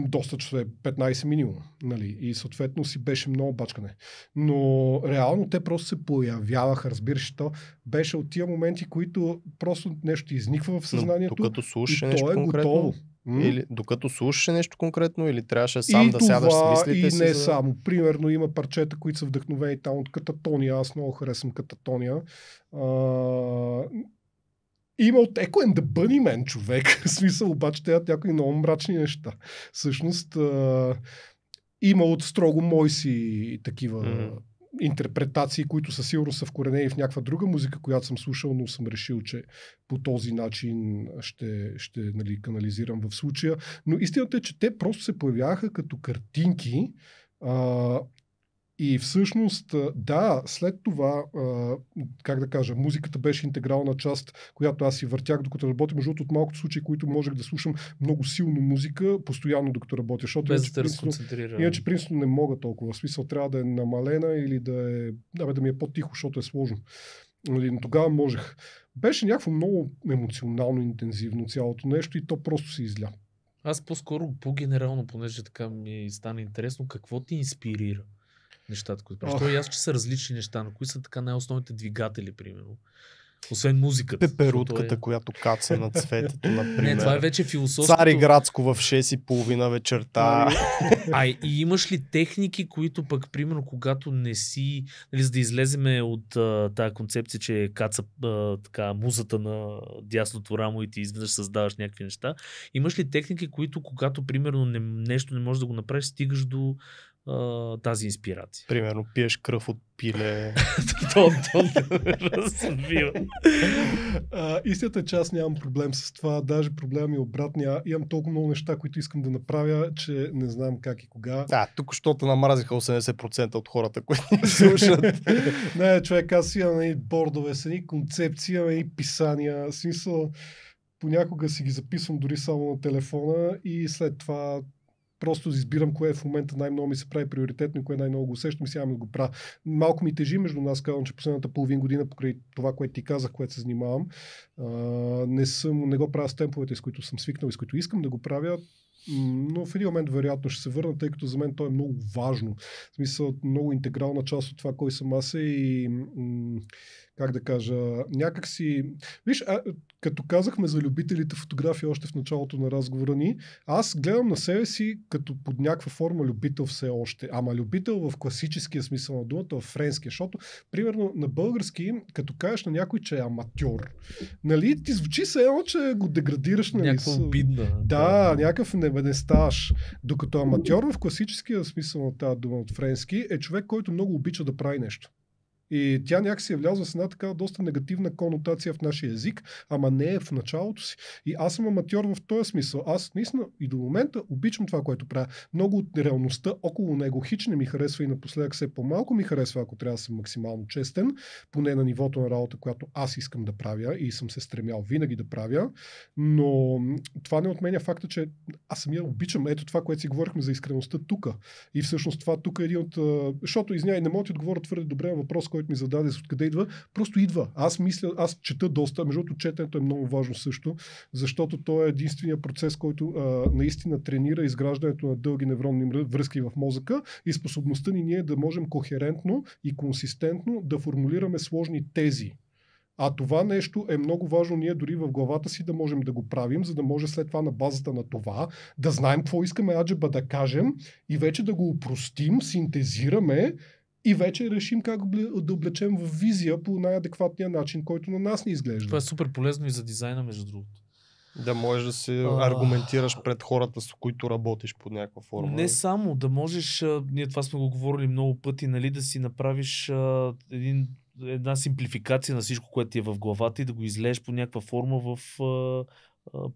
доста часове, 15 минимум, нали, и съответно си беше много бачкане. Но реално те просто се появяваха, разбираш, то беше от тия моменти, които просто нещо изниква в съзнанието. Но докато слушаш и нещо то е конкретно, готово. Или докато слушаш нещо конкретно, или трябваше сам и да това, сядаш с мислите и си? не само. Примерно има парчета, които са вдъхновени там от Кататония. Аз много харесвам Кататония. Има от Echo and the Bunnymen, човек. В смисъл, обаче те някои много мрачни неща. Всъщност има от строго мои си такива интерпретации, които със сигурност са вкоренени в някаква друга музика, която съм слушал, но съм решил, че по този начин ще нали, канализирам в случая. Но истината е, че те просто се появяха като картинки и всъщност, да, след това, как да кажа, музиката беше интегрална част, която аз си въртях, докато работя. Между от малкото случаи, които можех да слушам много силно музика, постоянно докато работя. Защото без да те разконцентрира. Иначе принципно не мога толкова. В смисъл трябва да е намалена или да ми е по-тихо, защото е сложно. Но тогава можех. Беше някакво много емоционално интензивно цялото нещо и то просто се изля. Аз по-скоро, по-генерално, понеже така ми стана интересно, какво ти инспирира нещата, които правиш? Това е ясно, че са различни неща, но кои са така най-основните двигатели, примерно? Освен музиката. Пеперутката, която каца на цветето, например. Не, това е вече философското. Цариградско в 6:30 вечерта. И имаш ли техники, които пък, примерно, когато не си, нали, за да излеземе от тази концепция, че каца така музата на дясното рамо и ти изведнъж създаваш някакви неща, имаш ли техники, които, когато, примерно, нещо не можеш да го направиш, стигаш до тази инспирация. Примерно пиеш кръв от пиле. То не развива. Истината е, че аз нямам проблем с това. Даже проблем е обратния. Имам толкова много неща, които искам да направя, че не знам как и кога. Тук защото намразиха 80% от хората, които ни слушат. Не, човек, аз имам и бордове, са и концепции, имам и писания. Смисъл, понякога си ги записвам дори само на телефона и след това просто избирам кое в момента най-много ми се прави приоритетно и кое най-много го усещам и сега да го правя. Малко ми тежи между нас, казвам, че последната половин година покрай това, което ти казах, което се занимавам, не го правя с темповете, с които съм свикнал и с които искам да го правя, но в един момент вероятно ще се върна, тъй като за мен то е много важно. В смисъл, много интегрална част от това, кой съм аз и как да кажа, някак си... Виж, като казахме за любителите фотография още в началото на разговора ни, аз гледам на себе си като под някаква форма любител все още. Ама любител в класическия смисъл на думата, в френския, защото, примерно, на български, като кажеш на някой, че е аматьор, нали, ти звучи се едно, че го деградираш. Нали, някаква обидна. Да, някакъв не ставаш. Докато аматьор в класическия смисъл на тази дума от френски е човек, който много обича да прави нещо. И тя някакси е влязла с една такава доста негативна конотация в нашия език, ама не е в началото си. И аз съм аматьор в този смисъл. Аз наистина и до момента обичам това, което правя. Много от реалността около него хич не ми харесва и напоследък все по-малко ми харесва, ако трябва да съм максимално честен, поне на нивото на работа, която аз искам да правя и съм се стремял винаги да правя. Но това не отменя факта, че аз самия обичам. Ето това, което си говорихме за искреността тук. И всъщност това тук е един от... Защото, извиняй, не мога да отговоря твърде добре на въпрос, който ми зададе с откъде идва, просто идва. Аз чета доста, между другото четенето е много важно също, защото то е единствения процес, който наистина тренира изграждането на дълги невронни връзки в мозъка и способността ние да можем кохерентно и консистентно да формулираме сложни тези. А това нещо е много важно ние дори в главата си да можем да го правим, за да може след това на базата на това да знаем какво искаме аджеба да кажем и вече да го упростим, синтезираме и вече решим как да облечем в визия по най-адекватния начин, който на нас ни изглежда. Това е супер полезно и за дизайна, между другото. Да можеш да се аргументираш пред хората, с които работиш под някаква форма. Не само, да можеш, ние това сме го говорили много пъти, нали, да си направиш една симплификация на всичко, което ти е в главата и да го излееш по някаква форма в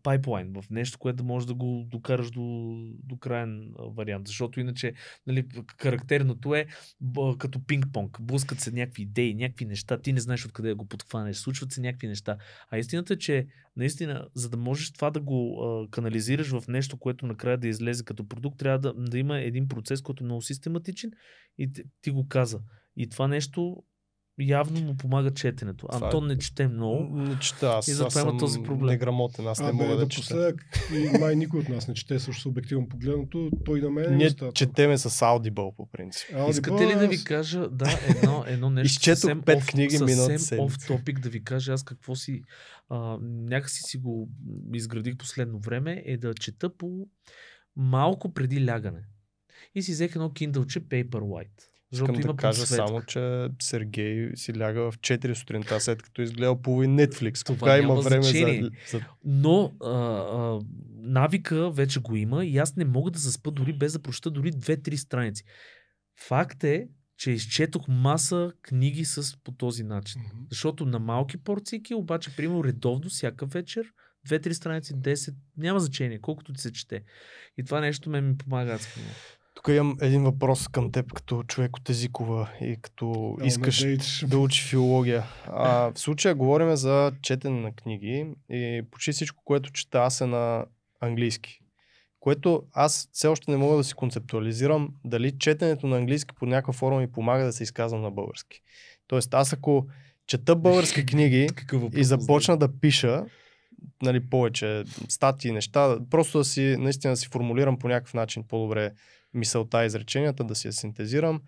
пайплайн, в нещо, което да можеш да го докараш до краен вариант. Защото иначе, нали, характерното е като пинг-понг. Блъскат се някакви идеи, някакви неща, ти не знаеш откъде да го подхванеш, случват се някакви неща. А истината е, че наистина, за да можеш това да го канализираш в нещо, което накрая да излезе като продукт, трябва да има един процес, който е много систематичен и ти го каза. И това нещо явно му помага четенето. Антон не чете много. Не чета, аз съм този проблем. неграмотен, аз не мога да чета. И май никой от нас не чете, също субективно погледното, той на мен ние четеме с Audible по принцип. Искате ли да ви кажа, едно нещо изчетох 5 книги миналата съвсем off-topic, да ви кажа аз какво си някакси си го изградих последно време, е да чета по малко преди лягане. И си взех едно Kindle-че Paperwhite. Искам да кажа само, че Сергей си ляга в 4 сутринта, след като изгледал половин Netflix. Това има време за... Но навика вече го има и аз не мога да заспа дори без да прочета дори 2-3 страници. Факт е, че изчетох маса книги по този начин. Mm-hmm. Защото на малки порцийки, обаче, примерно редовно, всяка вечер, 2-3 страници, 10, няма значение, колкото ти се чете. И това нещо ми помага. Тук имам един въпрос към теб, като човек от езикова и като искаш да учи филология. В случая говорим за четене на книги и почти всичко, което чета аз е на английски. Което аз все още не мога да си концептуализирам дали четенето на английски по някаква форма ми помага да се изказвам на български. Тоест аз ако чета български книги и започна да пиша, нали, повече статии, неща, просто наистина да си формулирам по някакъв начин по-добре мисълта и изреченията, да си я синтезирам.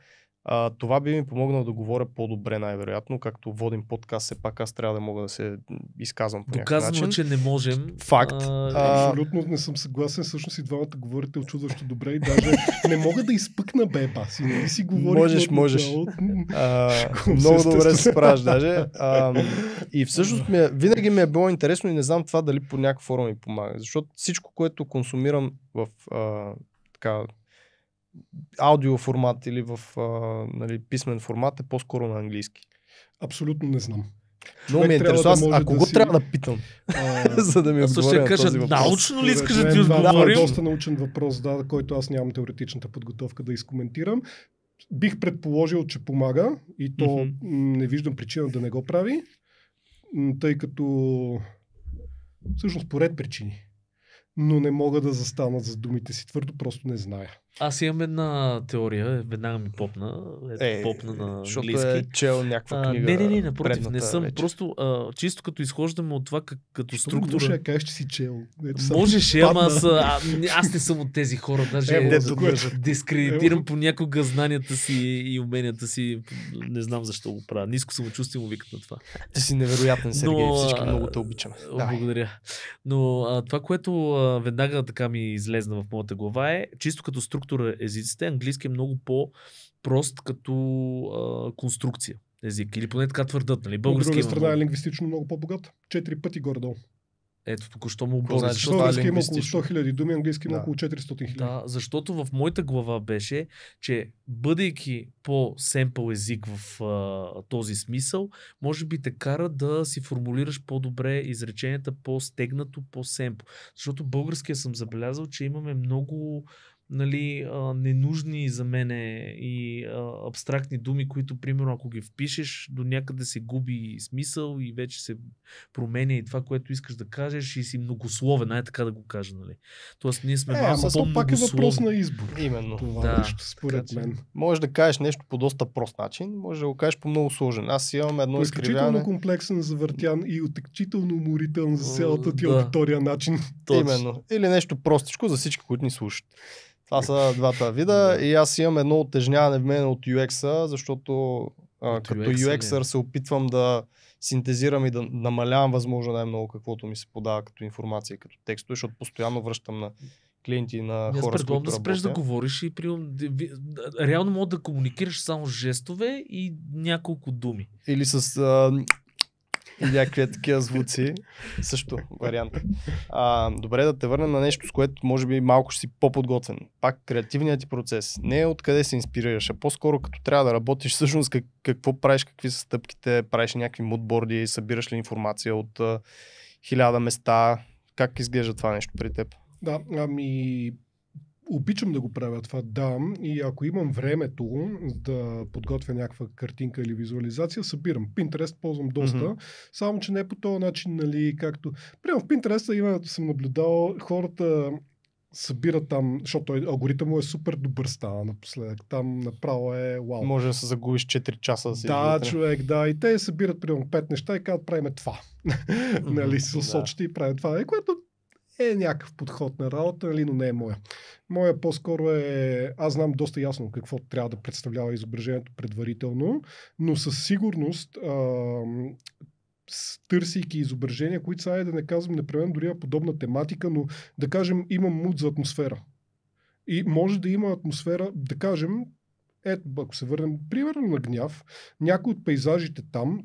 Това би ми помогнало да говоря по-добре най-вероятно, както водим подкаст, все пак аз трябва да мога да се изказвам по някакъв начин. Доказано, че не можем. Факт. Абсолютно не съм съгласен, всъщност и двамата говорите очудващо добре и даже не мога да изпъкна баси, не си говориш. Можеш. Много добре се справиш даже. И всъщност винаги ми е било интересно и не знам това дали по някаква форма ми помага, защото всичко, което консумирам в аудио формат или в нали, писмен формат е по-скоро на английски? Абсолютно не знам. Много ми е интересно. А кого трябва да питам? За да ми Аз ще отговоря на кажа, този въпрос. научно ли искаш да Според ти мен, това е отговорим? доста научен въпрос, да, който аз нямам теоретичната подготовка да изкоментирам. Бих предположил, че помага и то не виждам причина да не го прави, тъй като всъщност по ред причини. Но не мога да застанат за думите си твърдо, просто не зная. Аз имам една теория, веднага ми попна. Попна на защото английски. е чел някаква книга. Не, напротив, не съм. Вече. Просто чисто като изхождаме от това като Що структура. Може да кажеш, че си чел. Можеше, ама аз не съм от тези хора. Даже дискредитирам понякога знанията си и уменията си. Не знам защо го правя. Ниско самочувствие му викат на това. Ти си невероятен, Сергей. Всички много те обичаме. Благодаря. Но това, което веднага така ми излезна в моята глава е, чисто като структура езиците, английски е много по-прост като конструкция език. Или поне така твърдат, нали? Български от друга страна е лингвистично много по-богат. 4 пъти горе-долу. Ето, току-що му обори. Български има около 100 000 думи, английски има около 400 000. Да, защото в моята глава беше, че бъдейки по-семпъл език в този смисъл, може би те кара да си формулираш по-добре изреченията по-стегнато, по-семпъл. Защото българския съм забелязал, че имаме много ненужни за мене и абстрактни думи, които, примерно, ако ги впишеш, до някъде се губи смисъл и вече се променя и това, което искаш да кажеш и си многословен, така да го кажа, нали. Тоест, ние сме малко по-многословни. Пак е въпрос на избор. Именно. Това нещо, според мен. Можеш да кажеш нещо по доста прост начин, можеш да го кажеш по много сложен. Аз имам едно изкривяване. Изключително комплексен, завъртян и отекчително уморителен за цялата ти аудитория начин. Именно. Или нещо простичко за всички, които ни слушат. Това са двата вида и аз имам едно оттежняване в мен от UX-а, защото като UX-ър се опитвам да синтезирам и да намалявам възможно най-много каквото ми се подава като информация и като текстове, защото постоянно връщам на клиенти, на хора, с които да спреш да говориш и реално мога да комуникираш само с жестове и няколко думи. Или с някакви такива звуци. Също вариант. Добре, да те върнем на нещо, с което може би малко ще си по-подготвен. Пак креативният ти процес. Не е откъде се инспирираш, а по-скоро като трябва да работиш всъщност какво правиш, какви са стъпките, правиш някакви мудборди, събираш ли информация от 1000 места. Как изглежда това нещо при теб? Да, обичам да го правя това, да, и ако имам времето да подготвя някаква картинка или визуализация, събирам. Pinterest ползвам доста, само че не по този начин, нали, както... Прямо в Pinterest съм наблюдал хората събират там, защото алгоритъм му е супер добър става напоследък. Там направо е вау. Може да се загубиш 4 часа да си. Да, човек, да. И те събират примерно 5 неща и казват, правим това. Нали, с сочите и правим това. Което е някакъв подход на работа, нали, но не е моя. Моя по-скоро е... Аз знам доста ясно какво трябва да представлява изображението предварително, но със сигурност търсейки изображения, които са, да не казвам непременно дори подобна тематика, но да кажем имам муд за атмосфера. И може да има атмосфера, да кажем, ако се върнем примерно на Гняв, някои от пейзажите там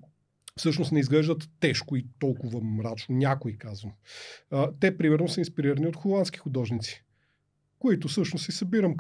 всъщност не изглеждат тежко и толкова мрачно. Някой казвам. Те, примерно, са инспирирани от холандски художници, които всъщност си събирам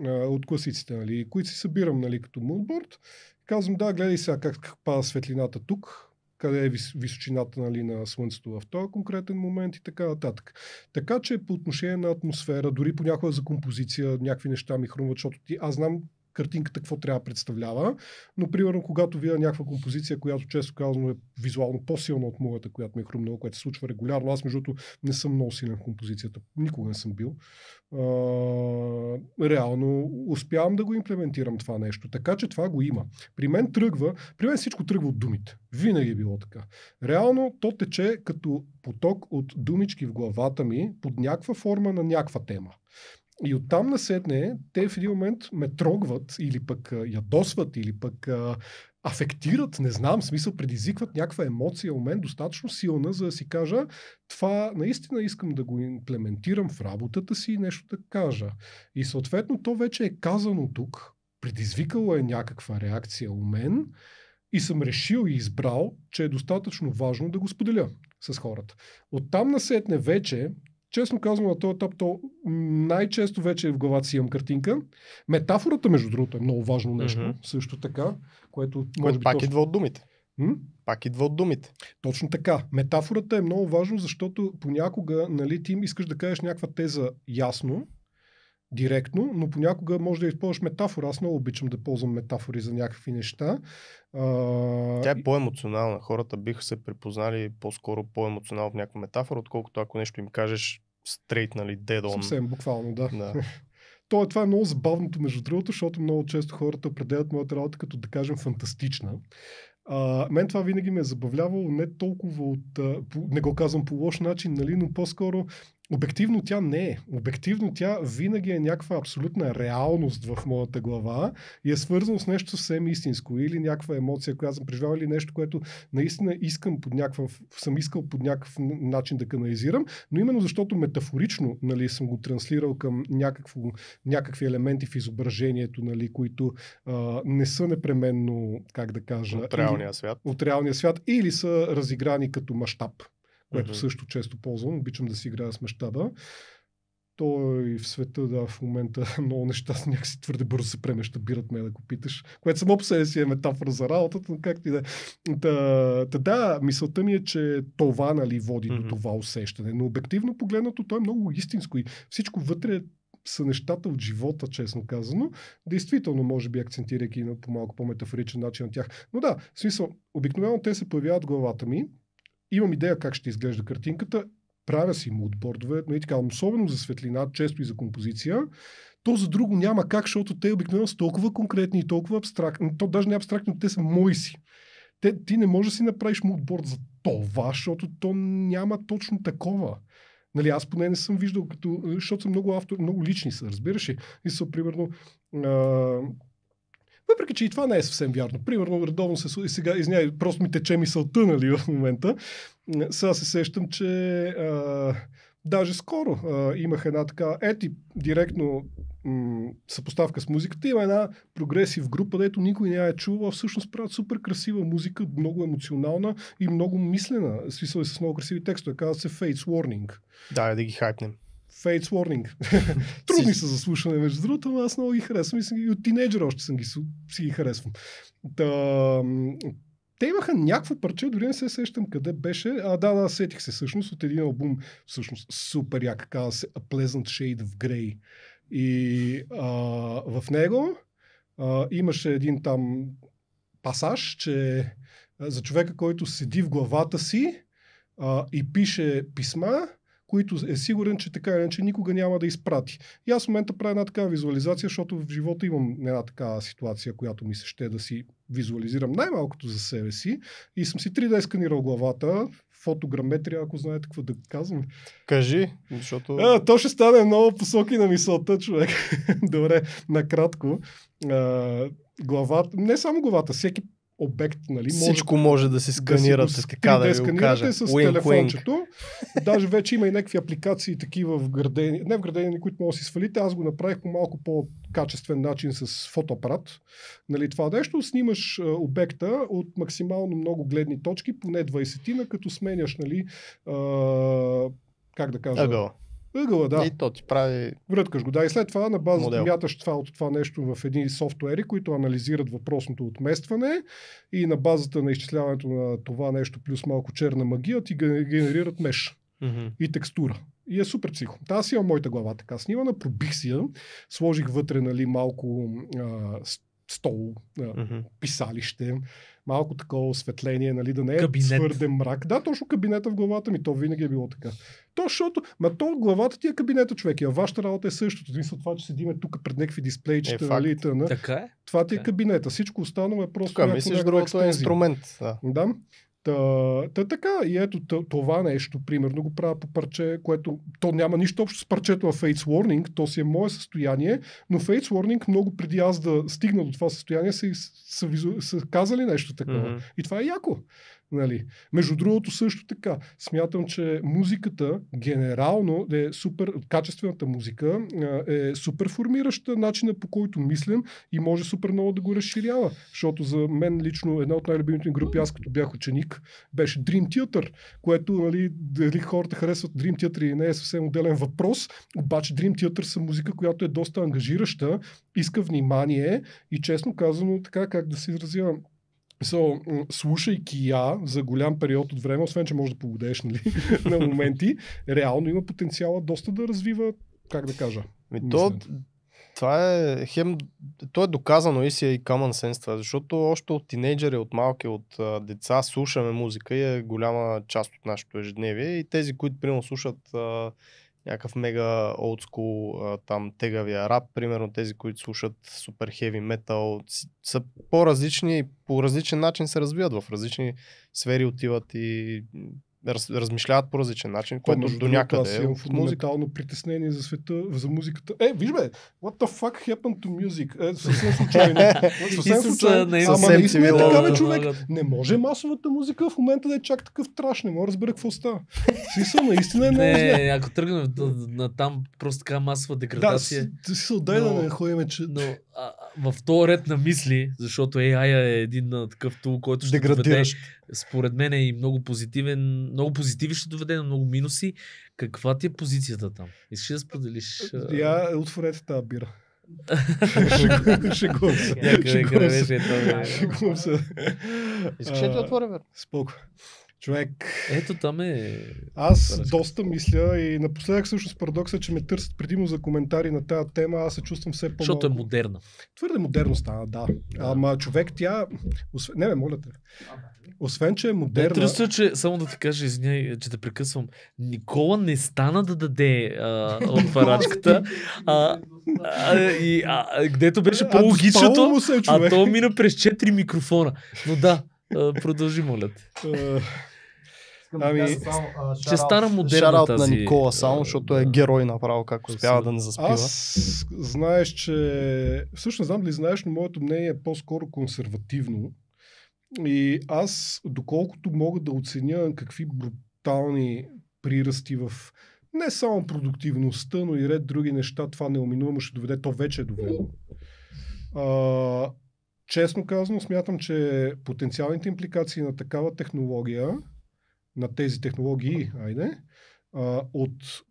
от класиците, нали, които си събирам, нали, като мудборд. Казвам, да, гледай сега как пада светлината тук, къде е височината, нали, на слънцето в този конкретен момент и така нататък. Така че по отношение на атмосфера, дори понякога за композиция, някакви неща ми хрумват, защото аз знам картинката какво трябва да представлява, но примерно когато видя някаква композиция, която често казано е визуално по-силна от моята, която ми е хрумнала, което се случва регулярно. Аз между другото не съм много силен в композицията, никога не съм бил. Реално успявам да го имплементирам това нещо, така че това го има. При мен всичко тръгва от думите. Винаги е било така. Реално то тече като поток от думички в главата ми под някаква форма на някаква тема. И оттам насетне те в един момент ме трогват или пък ядосват, или пък афектират, не знам, смисъл предизвикват някаква емоция у мен достатъчно силна, за да си кажа, това наистина искам да го имплементирам в работата си и нещо да кажа. И съответно то вече е казано тук, предизвикало е някаква реакция у мен и съм решил и избрал, че е достатъчно важно да го споделя с хората. Оттам насетне вече честно казвам, на този етап, то най-често вече в главата си имам картинка. Метафората, между другото, е много важно нещо, също така, което може би пак точно... идва от думите. Пак идва от думите. Точно така. Метафората е много важно, защото понякога, нали, ти искаш да кажеш някаква теза ясно, директно, но понякога може да използваш метафора. Аз много обичам да ползвам метафори за някакви неща. Тя е по-емоционална. Хората биха се припознали по-скоро по-емоционално в някаква метафора, отколкото ако нещо им кажеш straight, нали, dead on. Съвсем буквално, да. Това е много забавното, между другото, защото много често хората определят моята работа като, да кажем, фантастична. Мен това винаги ме е забавлявало не толкова не го казвам по лош начин, нали, но по-скоро обективно тя не е. Обективно тя винаги е някаква абсолютна реалност в моята глава и е свързано с нещо съвсем истинско или някаква емоция, която съм преживял, или нещо, което наистина съм искал под някакъв начин да канализирам, но именно защото метафорично, нали, съм го транслирал към някакви елементи в изображението, нали, които не са непременно, как да кажа, от реалния свят или са разиграни като мащаб, което също често ползвам. Обичам да си играя с мащаба. Той в света, в момента много неща някакси твърде бързо се премещабират, ме да го питаш, което само по себе си е метафора за работата, но както и да. Мисълта ми е, че това, нали, води до това усещане. Но обективно погледнато, то е много истинско и всичко вътре са нещата от живота, честно казано. Действително, може би, акцентирайки по малко по-метафоричен начин на тях. Но да, в смисъл, обикновено те се появяват в главата ми. Имам идея как ще изглежда картинката. Правя си мудбордове, но и така, особено за светлина, често и за композиция. То за друго няма как, защото те обикновено са толкова конкретни и толкова абстрактни. То даже не абстрактни, но те са мои си. Ти не можеш да си направиш мудборд за това, защото то няма точно такова. Нали, аз поне не съм виждал, защото съм много лични са, разбираш ли? И са, примерно, въпреки че и това не е съвсем вярно. Примерно, редовно сега, просто ми тече мисълта, нали, в момента. Сега се сещам, че даже скоро имах една така, директно съпоставка с музиката. Има една прогресив група, дето никой не е чувал, всъщност правят супер красива музика, много емоционална и много мислена. Смисъл с много красиви текстове. Казва се Fates Warning. Да ги хайпнем. Fates Warning. Трудни са за слушане, между другото, но аз много ги харесвам и от тинейджера още си ги харесвам. Те имаха някакво парче, дори не се сещам къде беше. Сетих се всъщност от един албум, всъщност супер як, казва се A Pleasant Shade of Grey. И в него имаше един там пасаж, че за човека, който седи в главата си и пише писма, които е сигурен, че така или иначе никога няма да изпрати. И аз в момента правя една такава визуализация, защото в живота имам една такава ситуация, която ми се ще да си визуализирам най-малкото за себе си и съм си 3D сканирал главата, фотограметрия, ако знаете какво да казвам. Кажи, защото... То ще стане много посоки на мисълта, човек. Добре, накратко. Главата, не само главата, всеки обект, нали? Всичко може да се сканира, така да ви го кажа. С телефончето. Даже вече има и някакви апликации такива в градени, не в градени, които може да си свалите. Аз го направих по малко по-качествен начин с фотоапарат. Нали, това нещо, снимаш обекта от максимално много гледни точки, поне 20-тина, като сменяш, нали, как да кажа... Ъгъла, да. И то ти прави... Връткаш го, да. И след това на база мяташ това нещо в едни софтуери, които анализират въпросното отместване и на базата на изчисляването на това нещо плюс малко черна магия ти генерират меш и текстура. И е супер психо. Аз имам моята глава така снимана, пробих си я, сложих вътре, нали, малко стол, писалище, малко такова осветление, нали, да не е твърде мрак. Да, точно кабинета в главата ми, то винаги е било така. Защото, главата ти е кабинета, човек, а вашата работа е същото. Мисля, това, че седиме тук пред някакви дисплейчета, нали, така е. Това ти е кабинета. Всичко останало е просто тук, мислиш, другото е инструмент. Да. Така, и ето това нещо, примерно, го правя по парче, което то няма нищо общо с парчето на Fates Warning, то си е мое състояние, но Fates Warning много преди аз да стигна до това състояние са казали нещо такова. И това е яко. Нали. Между другото също така, смятам, че музиката генерално е супер, качествената музика е супер формираща начина, по който мислим и може супер много да го разширява. Защото за мен лично една от най-любимите групи, аз като бях ученик, беше Dream Theater, което, нали, дали хората харесват Dream Theater или не е съвсем отделен въпрос, обаче Dream Theater са музика, която е доста ангажираща, иска внимание и честно казано, така как да се изразя, слушайки я за голям период от време, освен че може да побудееш, нали, на моменти, реално има потенциала доста да развива, как да кажа. Това е то е доказано и си е и common sense това, защото още от тинейджери, от малки, от деца слушаме музика и е голяма част от нашето ежедневие и тези, които примерно слушат някакъв мега олдскул там тегавия рап, примерно тези, които слушат супер хеви метал, са по-различни, по различен начин се развиват, в различни сфери отиват и размишляват по различен начин, което до някъде аз имам фундаментално притеснение за света, за музиката. Виж бе, what the fuck happened to music? Съвсем случайно. Ама наистина е така, бе, човек. Не може масовата музика в момента да е чак такъв траш, не мога да разбера какво става. Смисъл, наистина е много зле. Ако тръгнем на там просто така масова деградация. Да, си се отдай да не ходим, че... Но в този ред на мисли, защото AI е един такъв тул, който ще доведе, според мен е и много позитивен, много позитиви ще доведе, но много минуси. Каква ти е позицията там? Искаш да споделиш? Я отворете тази бира. Шегувам се. Искаш да ти отворя, бе? Споко. Човек. Ето там е... Аз доста мисля и напоследък всъщност парадокса, че ме търсят предимно за коментари на тази тема, аз се чувствам все по-малко. Защото е модерна. Твърде модерно стана, да. Ама човек тя... Не, моля те. Освен, че е модерна... Интересно, че само да ти кажа, извиняй, че те прекъсвам. Никола не стана да даде отварачката, гдето беше по-логичното, а то мина през 4 микрофона. Но да, продължи, моля те. Ще стана модерна тази... на Никола само, защото е герой направо, как успява да не заспива. Аз знаеш, че... Всъщност знам ли знаеш, но моето мнение е по-скоро консервативно. И аз, доколкото мога да оценя какви брутални прирасти в не само продуктивността, но и ред други неща, това неуминуемо ще доведе, то вече е довело. Честно казано, смятам, че потенциалните импликации на такава технология, на тези технологии, от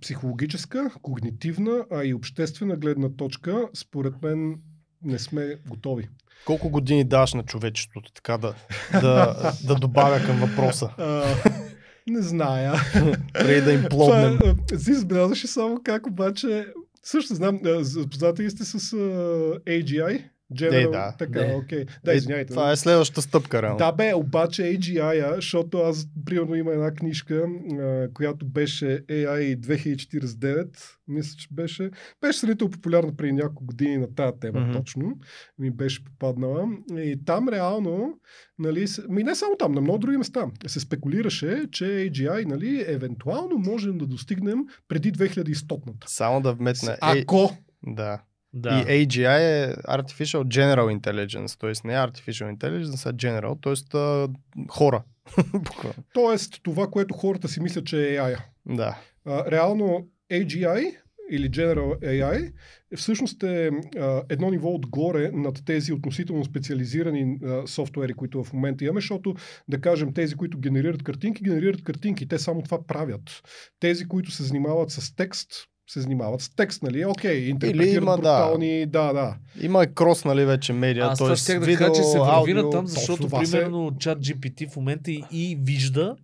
психологическа, когнитивна, а и обществена гледна точка, според мен не сме готови. Колко години даваш на човечеството, така да добавя към въпроса? Не зная. Преди да им плоднем. Си избелязваше само как обаче... Също знам, запознати сте с AGI? Да. Така, окей. Да, извиняйте. Това е следващата стъпка, реално. Да, бе, обаче AGI-а, защото аз, примерно, има една книжка, която беше AI 2049, мисля, че беше сравнително популярна преди няколко години на тази тема, точно. Ми беше попаднала. И там реално, нали, не само там, на много други места, се спекулираше, че AGI, нали, евентуално можем да достигнем преди 2100-ната. Само да вметна. Ако... Да. И AGI е Artificial General Intelligence, т.е. не Artificial Intelligence, а General, т.е. хора. Тоест това, което хората си мислят, че е AI. Да. Реално AGI или General AI всъщност е едно ниво отгоре над тези относително специализирани софтуери, които в момента имаме, защото да кажем тези, които генерират картинки, те само това правят. Тези, които се занимават с текст, се занимават с текст, нали? Окей, интерпретират брутални... Да. Има и крос, нали, вече медиа. Аз това ще да кажа, че се върви на там, защото примерно ChatGPT в момента и вижда,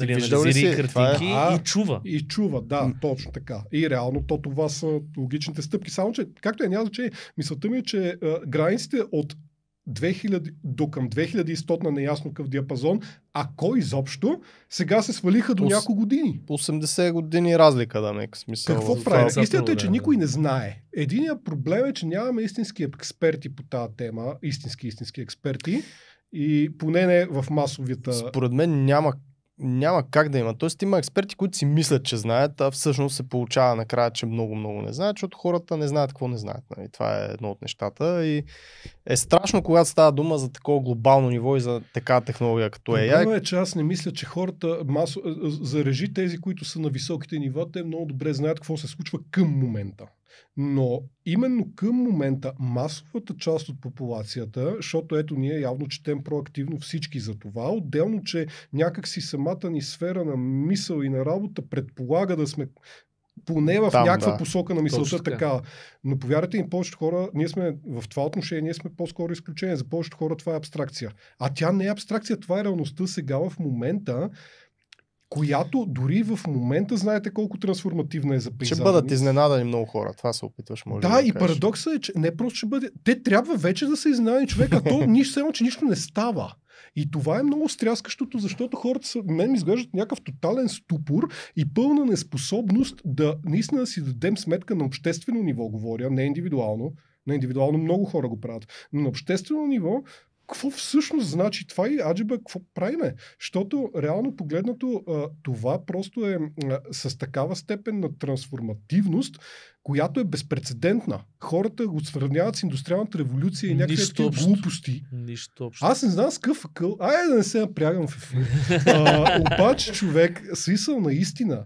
нали, анализира и картинки и чува. И чува, да, точно така. И реално това са логичните стъпки. Само, че, както няма значение, мисълта ми е, че границите от 2000 до към 2100 на неясно къв диапазон, ако изобщо, сега се свалиха до няколко години. 80 години разлика, да ме смисъл. Какво прави? Истината е, че никой не знае. Единият проблем е, че нямаме истински експерти по тази тема, истински експерти, и поне не в масовията... Според мен няма няма как да има. Тоест има експерти, които си мислят, че знаят, а всъщност се получава накрая, че много не знаят, защото хората не знаят какво не знаят. Нали? Това е едно от нещата и е страшно, когато става дума за такова глобално ниво и за такава технология като AI. Проблема е, че аз не мисля, че хората зарежи тези, които са на високите нива, те много добре знаят какво се случва към момента. Но именно към момента масовата част от популацията, защото ето ние явно четем проактивно всички за това, отделно, че някакси самата ни сфера на мисъл и на работа предполага да сме поне в някаква посока на мисълта така. Но повярвайте им, повечето хора, ние сме в това отношение, ние сме по-скоро изключение. За повечето хора това е абстракция. А тя не е абстракция, това е реалността сега в момента, която дори в момента знаете колко трансформативна е за пейзажа. Ще бъдат изненадани много хора. Това се опитваш, може да и парадоксът е, че не просто ще бъде... Те трябва вече да са изненадани човека, а то нищо само, че нищо не става. И това е много стряскащото, защото хората мен ми изглеждат някакъв тотален ступор и пълна неспособност да наистина си дадем сметка на обществено ниво, говоря, не индивидуално. На индивидуално много хора го правят. Но на обществено ниво какво всъщност значи това и аджиба, какво правиме? Защото реално погледнато това просто е с такава степен на трансформативност, която е безпрецедентна. Хората го сравняват с индустриалната революция и някакви такива глупости. Нищо общо. Аз не знам с къв акъл. Айде да не се напрягам в ефир. Обаче човек, смисъл наистина,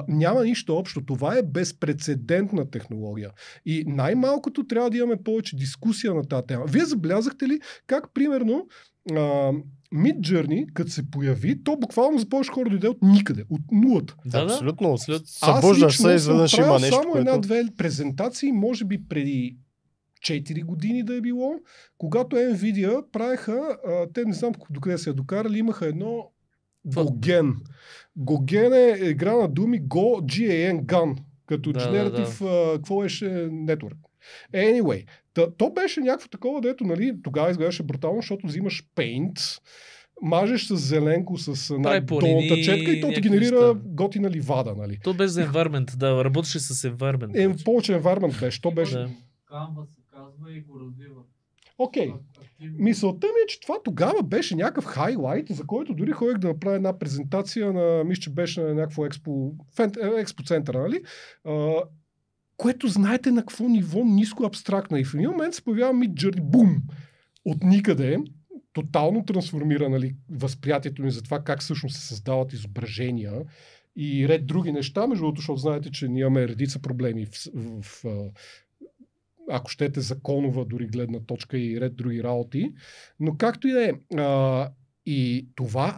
няма нищо общо. Това е безпрецедентна технология. И най-малкото трябва да имаме повече дискусия на тази тема. Вие забелязахте ли как, примерно, Midjourney, като се появи, то буквално започва хора да дойде от никъде, от нулата. Да, абсолютно. Събуждаш се, изведнъж има нещо, само една-две презентации, може би преди 4 години да е било, когато Nvidia правеха, те не знам докъде се я докарали, имаха едно Гоген. Гоген е игра на думи Go, G-A-N, Gun, като Generative, какво беше Network. Anyway, то беше някакво такова, дето, нали, тогава изглеждаше брутално, защото взимаш Paint, мажеш с зеленко, с долната четка и то ти генерира готина ливада, нали. То без environment, да, работеше с environment. Повече environment беше, то беше... Canva се казва и го развива. Окей. Мисълта ми е, че това тогава беше някакъв хайлайт, за който дори ходих да направя една презентация на, мисля, че беше на някакво експо центъра, нали? Което знаете на какво ниво ниско абстрактно. И в един момент се появява Midjourney, бум! От никъде, тотално трансформира, нали, възприятието ни за това как всъщност се създават изображения и ред други неща, между другото, защото знаете, че ние имаме редица проблеми в ако щете законова дори гледна точка и ред други работи. Но както и да е, и това,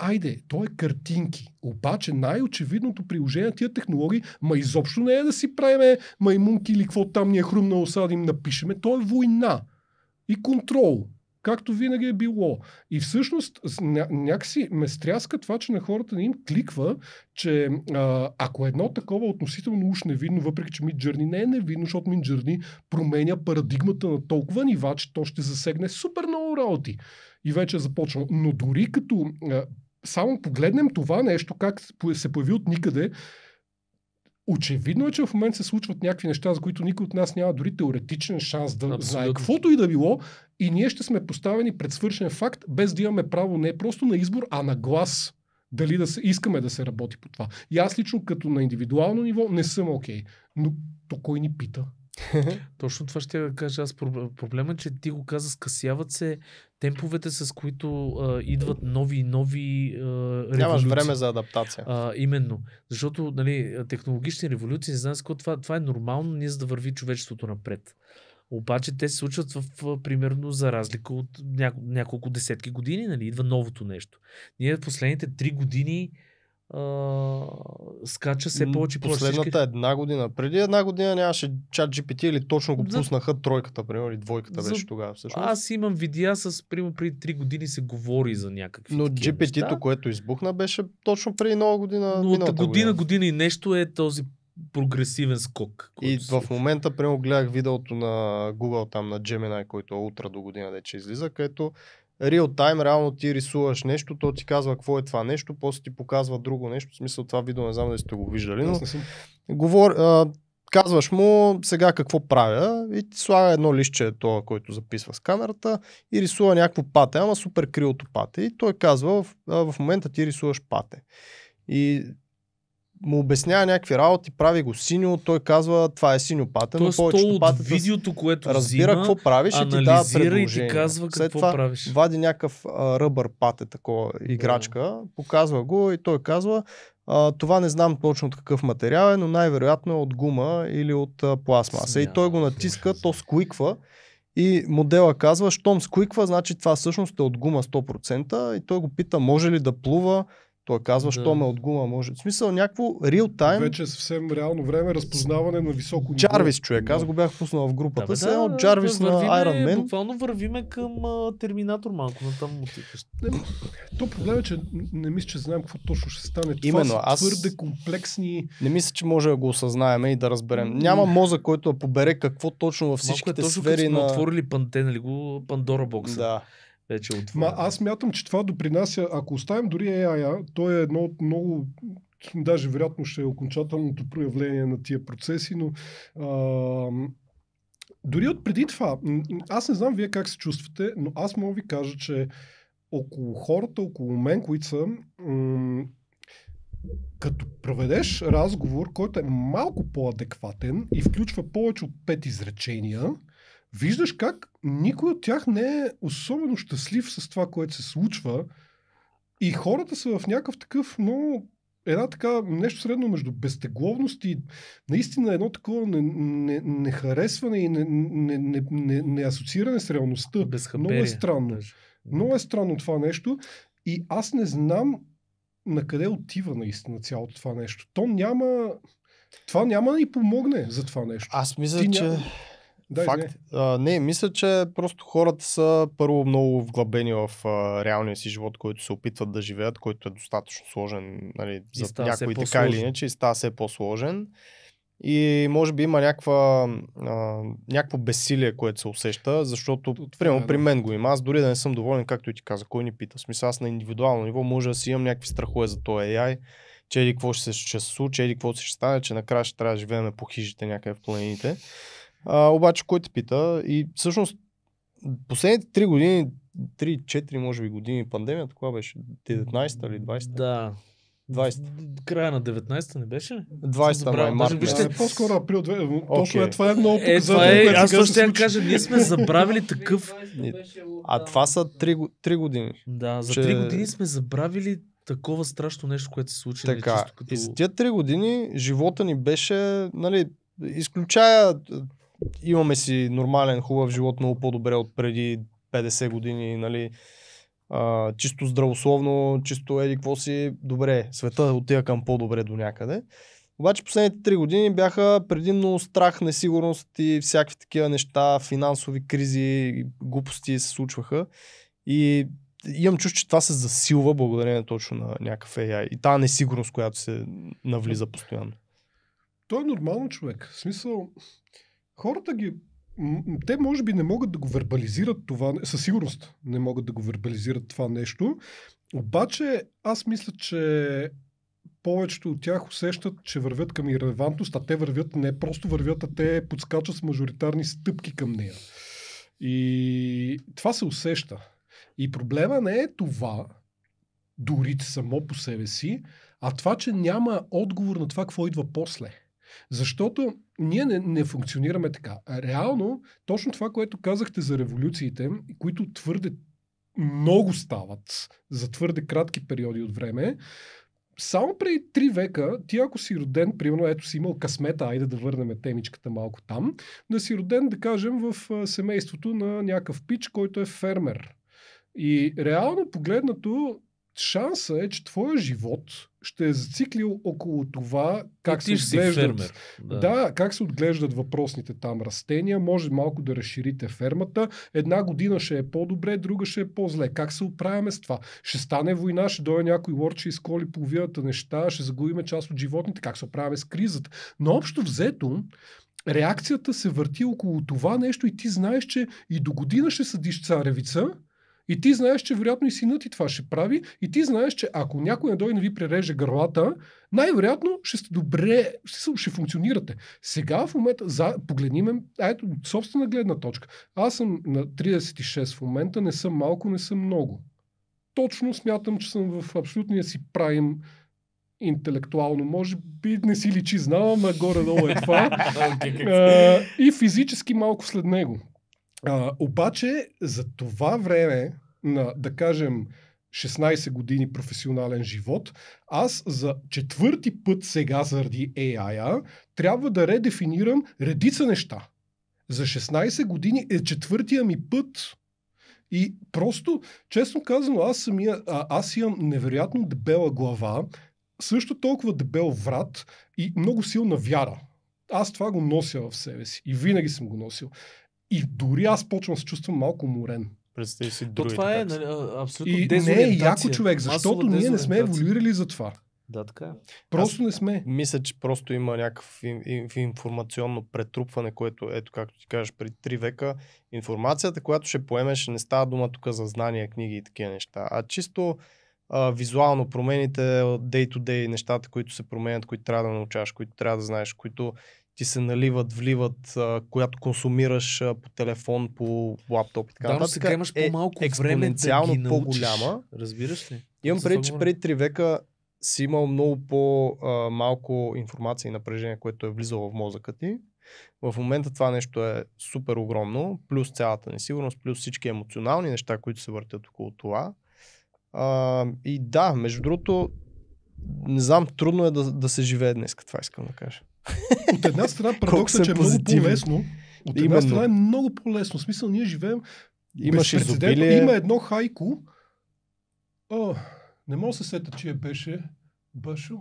то е картинки. Обаче най-очевидното приложение на тия технологии, изобщо не е да си правиме маймунки или какво там ни е хрумнало, сега да им напишеме. То е война и контрол. Както винаги е било. И всъщност някакси ме стряска това, че на хората не им кликва, че ако едно такова относително уж невидно, въпреки че Midjourney не е невидно, защото Midjourney променя парадигмата на толкова нива, че то ще засегне супер много работи. И вече е започнал. Но дори като само погледнем това нещо, как се появи от никъде, очевидно е, че в момента се случват някакви неща, за които никой от нас няма дори теоретичен шанс да знае каквото и да било, и ние ще сме поставени пред свършен факт, без да имаме право не просто на избор, а на глас. Дали искаме да се работи по това. И аз лично като на индивидуално ниво не съм окей. Но то кой ни пита? Точно това ще я кажа аз. Проблема е, че ти го каза, скъсяват се темповете, с които идват нови революции. Нямаш време за адаптация. Именно. Защото, нали, технологични революции, не знам с какво, това е нормално, ние за да върви човечеството напред. Обаче те се случват примерно за разлика от няколко десетки години, нали, идва новото нещо. Ние в последните 3 години скача все повече. Последната една година. Преди една година нямаше ChatGPT или точно го пуснаха тройката, примерно, или двойката беше тогава. Всъщност. Аз имам видеа примерно преди 3 години се говори за някакви. Но GPT-то, което избухна, беше точно преди нова година. Но от година и нещо е този прогресивен скок. И в момента, примерно, гледах видеото на Google, там на Gemini, който е утре до година вече излиза, където реал тайм, реално ти рисуваш нещо, то ти казва какво е това нещо, после ти показва друго нещо. В смисъл това видео, не знам дали сте го виждали, но казваш му сега какво правя и ти слага едно листче, това, който записва с камерата и рисува някакво пате, ама супер кривото пате. И той казва, в момента ти рисуваш пате. И му обяснява някакви работи, прави го синьо, той казва, това е синьо пате, но повечето от патета видеото, което разбира взима, какво правиш и ти дава предложение. и ти казва След какво това правиш. вади някакъв ръбър пате, такова играчка, показва го и той казва, това не знам точно от какъв материал е, но най-вероятно е от гума или от пластмаса. И той го натиска, то скуиква и модела казва, щом скуиква, значи това всъщност е от гума 100% и той го пита, може ли да плува. Той казва, щом е от гума, може. В смисъл някакво real time. Вече е съвсем реално време, разпознаване на високо ниво. Джарвис, човек. Аз го бях пуснал в групата. Сега от Джарвис на Iron Man. Буквално вървиме към Терминатор малко, на там отиваш. То проблем е, че не мисля, че знаем какво точно ще стане. Именно, това са твърде комплексни. Не мисля, че може да го осъзнаем и да разберем. Няма мозък, който да побере какво точно във всичките сфери на... отворили нали го, Пандора бокса. Да. Вече аз мятам, че това допринася, ако оставим дори AI, то е едно от много, даже вероятно ще е окончателното проявление на тия процеси, но дори от преди това, аз не знам вие как се чувствате, но аз мога ви кажа, че около хората, около мен, които са, като проведеш разговор, който е малко по-адекватен и включва повече от 5 изречения, виждаш как никой от тях не е особено щастлив с това, което се случва и хората са в някакъв такъв много нещо средно между безтегловност и наистина едно такова нехаресване и неасоцииране с реалността. Много е странно. Много е странно това нещо и аз не знам на къде отива наистина цялото това нещо. Това няма да ни помогне за това нещо. Аз мисля, че... Факт. Мисля, че просто хората са първо много вглъбени в реалния си живот, който се опитват да живеят, който е достатъчно сложен, нали, за някои така или иначе и става все по-сложен. И може би има някакво безсилие, което се усеща, защото примерно при мен го има. Аз дори да не съм доволен, както и ти каза, кой ни пита. В смисъл, аз на индивидуално ниво може да си имам някакви страхове за този AI, че еди какво ще се случи, еди какво ще стане, че накрая ще трябва да живеем по хижите някъде в планините. Обаче кой те пита и всъщност последните 3 години, 3-4 може би години пандемията, кога беше? 19-та или 20-та? Да. 20. Края на 19-та не беше ли? 20-та март. Вижте, по-скоро април. Точно това е много показателно. Аз точно ще кажа, ние сме забравили такъв... това са 3 години. Да, за 3 години сме забравили такова страшно нещо, което се случи. Така, и за тия 3 години живота ни беше, нали, изключая имаме си нормален, хубав живот, много по-добре от преди 50 години, нали, чисто здравословно, чисто какво си, добре, света отива към по-добре до някъде. Обаче последните 3 години бяха предимно страх, несигурност и всякакви такива неща, финансови кризи, глупости се случваха и имам чувство, че това се засилва благодарение точно на някакъв AI и тази несигурност, която се навлиза постоянно. То е нормално, човек. В смисъл, хората те може би не могат да го вербализират това, със сигурност не могат да го вербализират това нещо, обаче аз мисля, че повечето от тях усещат, че вървят към ирелевантност, а те вървят, не просто вървят, а те подскачат с мажоритарни стъпки към нея. И това се усеща. И проблема не е това, дори само по себе си, а това, че няма отговор на това, какво идва после. Защото ние не функционираме така. Реално, точно това, което казахте за революциите, които твърде много стават за твърде кратки периоди от време, само преди 3 века, ти ако си роден, примерно, ето си имал късмета, айде да върнем темичката малко там, да си роден, да кажем, в семейството на някакъв пич, който е фермер. И реално погледнато, шанса е, че твоя живот ще е зациклил около това как се отглеждат. Как се отглеждат въпросните там растения. Може малко да разширите фермата. Една година ще е по-добре, друга ще е по-зле. Как се оправяме с това? Ще стане война, ще дойде някой лорд, ще изколи половината неща, ще загубиме част от животните. Как се оправяме с кризата? Но общо взето, реакцията се върти около това нещо и ти знаеш, че и до година ще съдиш царевица И ти знаеш, че вероятно и синът ти това ще прави. И ти знаеш, че ако някой не дойде не ви пререже гърлата, най-вероятно ще сте добре, ще функционирате. Сега в момента, погледни ме, ето, собствена гледна точка. Аз съм на 36 в момента, не съм малко, не съм много. Точно смятам, че съм в абсолютния си прайм интелектуално. Може би не си личи, знам, а горе-долу е това. И физически малко след него. Обаче за това време на, да кажем, 16 години професионален живот, аз за четвърти път сега заради AI трябва да редефинирам редица неща. За 16 години е четвъртия ми път. И просто, честно казано, аз имам невероятно дебела глава, също толкова дебел врат и много силна вяра. Аз това го нося в себе си и винаги съм го носил. И дори аз почвам да се чувствам малко уморен. Представи си То това е абсолютно и дезориентация. Не е яко, човек, защото ние не сме еволюирали за това. Да, така е. Просто не сме. Мисля, че просто има някакъв информационно претрупване, което, ето както ти кажеш, преди 3 века, информацията, която ще поемеш, не става дума тук за знания, книги и такива неща, а чисто визуално промените, day to day нещата, които се променят, които трябва да научаш, които трябва да знаеш, които ти се наливат, вливат, която консумираш по телефон, по лаптоп и така нататък. Да, сега имаш по-малко време да ги научиш. По-голяма. Разбираш ли? Имам преди, че преди 3 века си имал много по-малко информация и напрежение, което е влизало в мозъка ти. В момента това нещо е супер огромно, плюс цялата несигурност, плюс всички емоционални неща, които се въртят около това. И да, между другото, не знам, трудно е да се живее днес, това искам да кажа. От една страна парадоксът, че е много по-лесно. От една страна е много по-лесно. В смисъл, ние живеем безпрецедентно. Има едно хайко. Не мога да се сета, чия беше. Башо?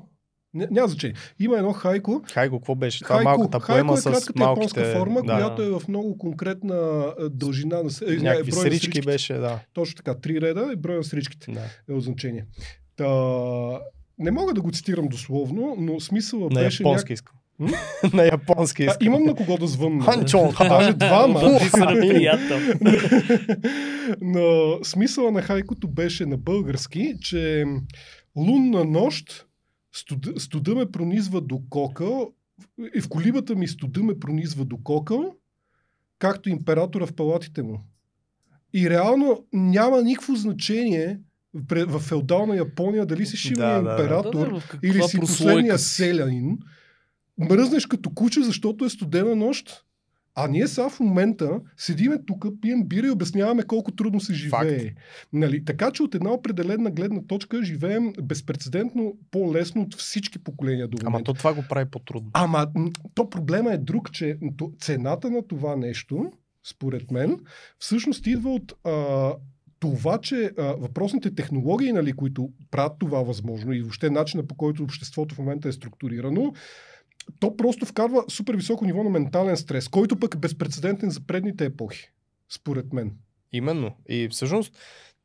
Няма значение. Има едно хайко. Хайко, какво беше? Това малката поема с малките... японска форма, която е в много конкретна дължина. Някакви срички беше, да. Точно така, 3 реда и броя на сричките. Да. Е значение. Не мога да го цитирам дословно, но смисъла на беше... На японски искам. На японски искам. Имам на кого да звънна. Ханчон. Даже двама. Но смисъла на хайкото беше на български, че лунна нощ студа ме пронизва до кокъл и в колибата ми студа ме пронизва до кокъл, както императора в палатите му. И реално няма никакво значение в феодална Япония дали си шивния император или си последния селянин. Мръзнеш като куче, защото е студена нощ. А ние сега в момента седиме тук, пием бира и обясняваме колко трудно се живее. Нали? Така че от една определена гледна точка живеем безпрецедентно по-лесно от всички поколения до момента. Ама то това го прави по-трудно. То проблема е друг, че цената на това нещо, според мен, всъщност идва от това, че въпросните технологии, нали, които правят това възможно и въобще начина, по който обществото в момента е структурирано, то просто вкарва супер високо ниво на ментален стрес, който пък е безпрецедентен за предните епохи, според мен. Именно. И всъщност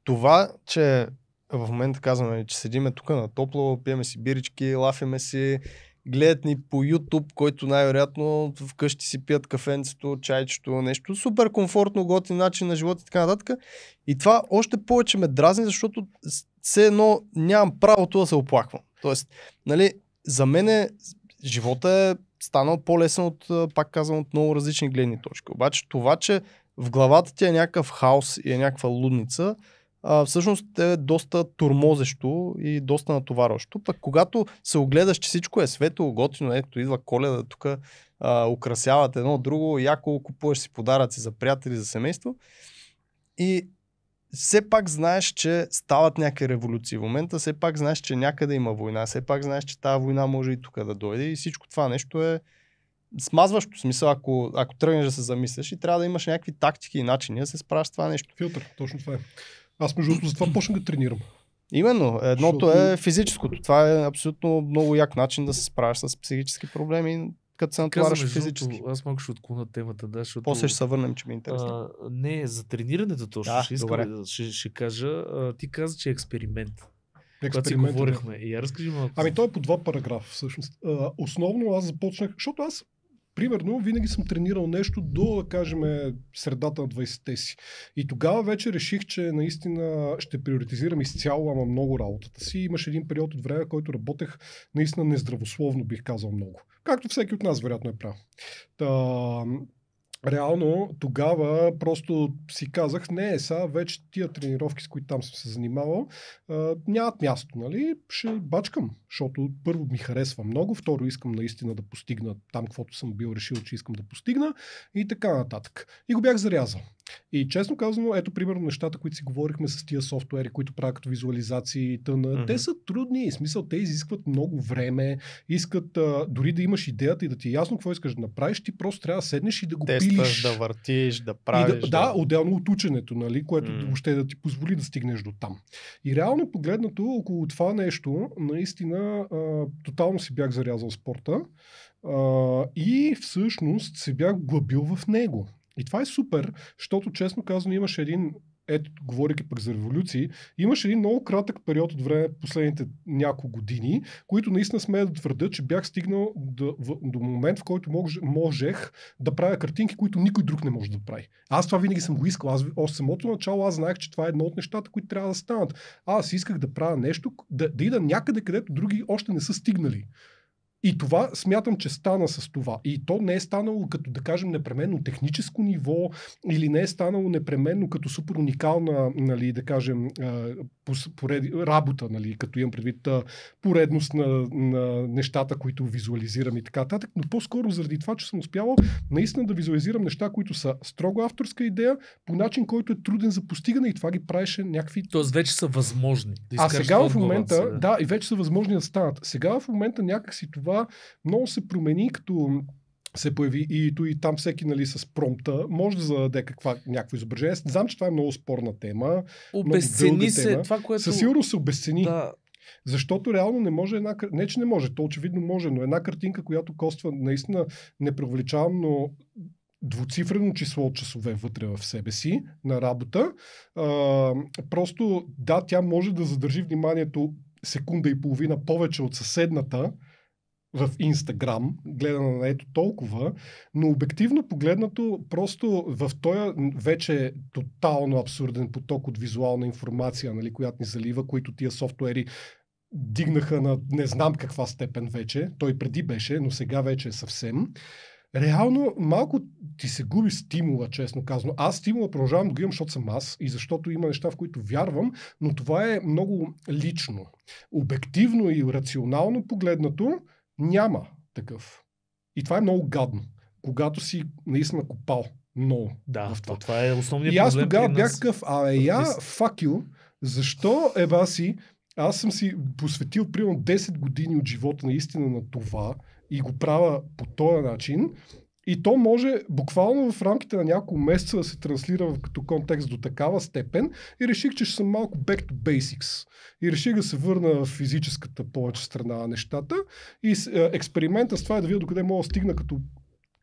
това, че в момента казваме, че седиме тук на топло, пиеме си бирички, лафяме си, гледат ни по YouTube, който най-вероятно вкъщи си пият кафенцето, чайчето, нещо супер комфортно, готин начин на живот и така нататък. И това още повече ме дразни, защото все едно нямам правото да се оплаквам. Тоест, нали, за мен живота е станал по-лесен от, пак казвам, от много различни гледни точки. Обаче това, че в главата ти е някакъв хаос и е някаква лудница, всъщност е доста турмозещо и доста натоварващо. Пък когато се огледаш, че всичко е светло, готино, ето идва Коледа, тук украсяват едно друго, яко купуваш си подаръци за приятели, за семейство и все пак знаеш, че стават някакви революции в момента, все пак знаеш, че някъде има война, все пак знаеш, че тази война може и тук да дойде и всичко това нещо е смазващо. В смисъл, ако тръгнеш да се замисляш и трябва да имаш някакви тактики и начини да се справиш с това нещо. Филтър, точно това е. Аз между другото за това почнах да тренирам. Именно. Едното е физическото. Това е абсолютно много як начин да се справиш с психически проблеми, като се натоварваш физически. Аз малко ще отклоня темата, да, защото... После ще се върнем, че ми е интересно. Не, за тренирането точно. Ще кажа. Ти каза, че е експеримент. Когато си говорихме. И я разкажи малко. Той е по 2 параграфа всъщност. Основно аз започнах, защото аз Примерно, винаги съм тренирал нещо до, да кажем, средата на 20-те си. И тогава вече реших, че наистина ще приоритизирам изцяло, ама много работата си. Имаше един период от време, който работех наистина нездравословно, бих казал много. Както всеки от нас, вероятно е прав. Реално тогава просто си казах, не, сега вече тия тренировки, с които там съм се занимавал, нямат място, нали? Ще бачкам, защото първо ми харесва много, второ искам наистина да постигна там, каквото съм бил решил, че искам да постигна и така нататък. И го бях зарязал. И честно казано, ето примерно нещата, които си говорихме с тия софтуери, които правят като визуализации, те са трудни, в смисъл те изискват много време, искат дори да имаш идеята и да ти е ясно какво искаш да направиш, ти просто трябва да седнеш и да го пилиш. Да въртиш, да правиш. Да, отделно от ученето, нали, което въобще да ти позволи да стигнеш до там. И реално погледнато, около това нещо, наистина тотално си бях зарязал спорта и всъщност се бях глъбил в него. И това е супер, защото честно казано имаше един, ето, говорейки пък за революции, имаше един много кратък период от време, последните няколко години, които наистина смея да твърдя, че бях стигнал до момент, в който можех да правя картинки, които никой друг не може да прави. Аз това винаги съм го искал. От самото начало аз знаех, че това е едно от нещата, които трябва да станат. Аз исках да правя нещо, да ида някъде, където други още не са стигнали. И това смятам, че стана с това. И то не е станало като, да кажем, непременно техническо ниво или не е станало непременно като супер уникална, нали, да кажем, работа, нали, като имам предвид поредност на нещата, които визуализирам и така нататък, но по-скоро заради това, че съм успявал наистина да визуализирам неща, които са строго авторска идея, по начин, който е труден за постигане и това ги правеше някакви... Тоест вече са възможни. А сега в момента, да, и вече са възможни да станат. Сега в момента някакси това много се промени, като се появи и там всеки, нали, с промпта може да зададе някакво изображение. Знам, че това е много спорна тема. Обезцени се тема. това, което... Със сигурност се обезцени. Да. Защото реално не може не че не може, то очевидно може, но една картинка, която коства, наистина не преувеличавам, но двуцифрено число от часове вътре в себе си на работа. Просто да, тя може да задържи вниманието секунда и половина повече от съседната в Инстаграм, гледана на ето толкова, но обективно погледнато просто в този вече тотално абсурден поток от визуална информация, нали, която ни залива, които тия софтуери дигнаха на не знам каква степен вече, той преди беше, но сега вече е съвсем. Реално малко ти се губи стимула, честно казано. Аз стимула продължавам да го имам, защото съм аз и защото има неща, в които вярвам, но това е много лично. Обективно и рационално погледнато няма такъв. И това е много гадно, когато си наистина копал много. Да, в това е основният проблем. И аз проблем. тогава бях такъв, fuck you, защо аз съм си посветил примерно 10 години от живота наистина на това и го правя по този начин. И то може буквално в рамките на няколко месеца да се транслира като контекст до такава степен и реших, че ще съм малко back to basics. И реших да се върна в физическата повече страна на нещата. И експеримента с това е да видя докъде мога да стигна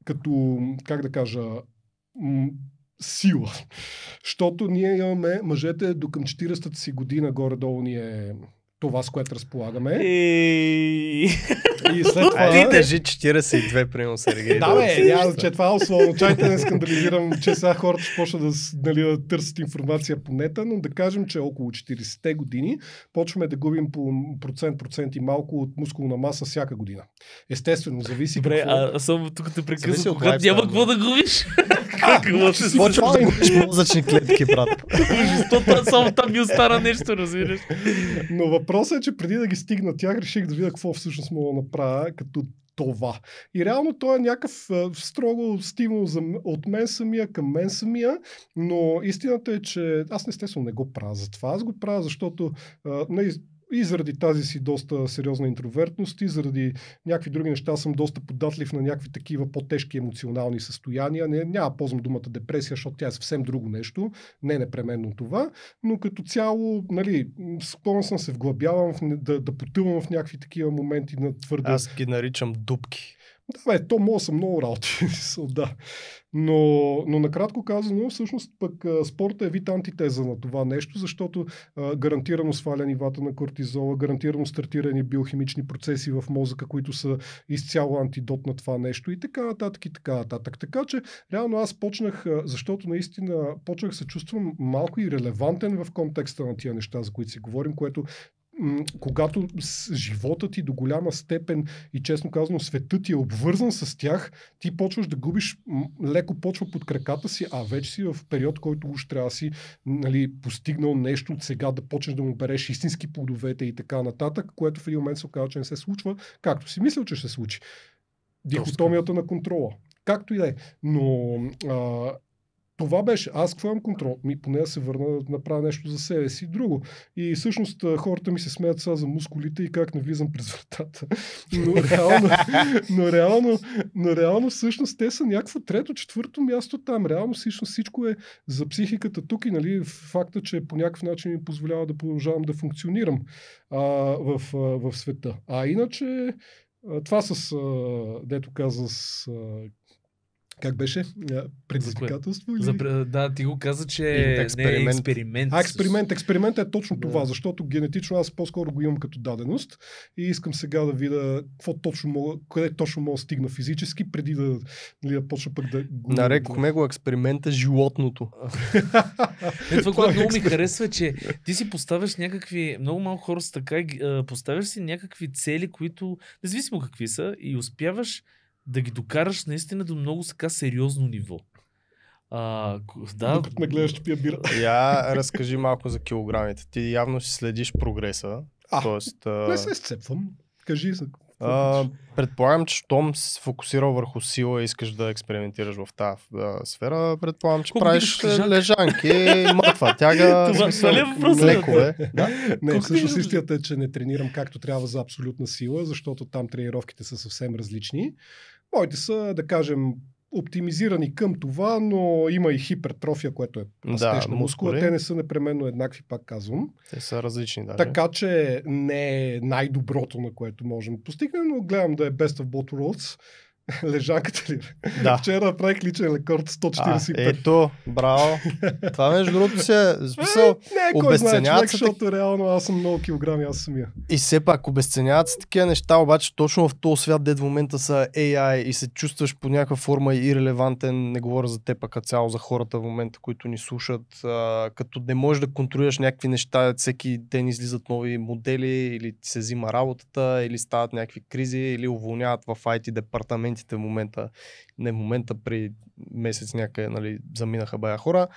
като как да кажа, сила. Защото ние имаме мъжете до към 40-та си година горе-долу ни е това, с което разполагаме. И след това... Ти държи 42, примерно, Сергей. Да, няма, че това е условно. Чайте не скандализирам, че сега хората ще почнат да търсят информация по нета, но да кажем, че около 40-те години почваме да губим по процент и малко от мускулна маса всяка година. Естествено, зависи. Добре, какво... само тук те прекъсвам, когато няма какво да губиш. Почваш да губиш мозъчни клетки, брат. Само там ми остана нещо, разбираш. Но въпросът е, че преди да ги стигна тях, реших да видя какво всъщност мога да направя като това. И реално той е някакъв строго стимул от мен самия към мен самия, но истината е, че аз естествено не го правя за това. Аз го правя, защото и заради тази си доста сериозна интровертност, и заради някакви други неща съм доста податлив на някакви такива по-тежки емоционални състояния. Няма ползвам думата депресия, защото тя е съвсем друго нещо, не непременно това, но като цяло, нали, склонен съм се вглъбявам, да потъвам в някакви такива моменти на твърде... Аз ги наричам дупки. Да, бе, то може са много работи. Да. Но накратко казано, всъщност пък спорта е вид антитеза на това нещо, защото гарантирано сваля нивата на кортизола, гарантирано стартирани биохимични процеси в мозъка, които са изцяло антидот на това нещо и така нататък и така нататък. Така че реално аз почнах, защото наистина почнах се чувствам малко и релевантен в контекста на тия неща, за които си говорим, което когато животът ти до голяма степен и честно казано светът ти е обвързан с тях, ти почваш да губиш, леко почва под краката си, а вече си в период, който уж трябва да си постигнал нещо от сега, да почнеш да му береш истински плодовете и така нататък, което в един момент се оказва, че не се случва, както си мислил, че ще се случи. Дихотомията на контрола. Както и да е. Но това беше. Аз какво имам контрол? Поне да се върна да направя нещо за себе си. Друго. И всъщност хората ми се смеят сега за мускулите и как не влизам през вратата. Но реално всъщност те са някакво трето, четвърто място там. Реално всъщност всичко е за психиката тук и нали, факта, че по някакъв начин ми позволява да продължавам да функционирам в света. А иначе това с, дето каза как беше? Предизвикателство? Да, ти го каза, че експеримент. Не е експеримент. Експеримент е точно това, защото генетично аз по-скоро го имам като даденост и искам сега да видя къде точно мога да стигна физически, преди да почна пък да го... Нарекохме го експеримента животното. Това, което много ми харесва, че ти си поставяш някакви, много малко хора са така, поставяш си някакви цели, които, независимо какви са, и успяваш да ги докараш наистина до много така сериозно ниво. Докато ме гледаш, че пия бира. Я разкажи малко за килограмите. Ти явно си следиш прогреса. Не се сцепвам. Кажи за предполагам, че щом си се фокусирал върху сила и искаш да експериментираш в тази сфера, предполагам, че правиш лежанки, мъртва тяга, лекове. Не, всъщност истината е, че не тренирам както трябва за абсолютна сила, защото там тренировките са съвсем различни. Моите са, да кажем, оптимизирани към това, но има и хипертрофия, което е растеж на мускула. Те не са непременно еднакви, пак казвам. Те са различни, даже. Така че не е най-доброто, на което можем да постигнем, но гледам да е best of both worlds. Лежанката ли? Да. Вчера направих личен рекорд 145. Ето, браво. Това между другото си е смисъл. Обесценяват се, защото реално аз съм много килограми, аз самия. И все пак обесценяват се такива неща, обаче точно в този свят, дед в момента са AI и се чувстваш по някаква форма ирелевантен, не говоря за теб, а цяло за хората в момента, които ни слушат, като не можеш да контролираш някакви неща, всеки ден излизат нови модели, или ти се взима работата, или стават някакви кризи, или уволняват в IT департаменти в момента, при месец някъде, нали, заминаха бая хора.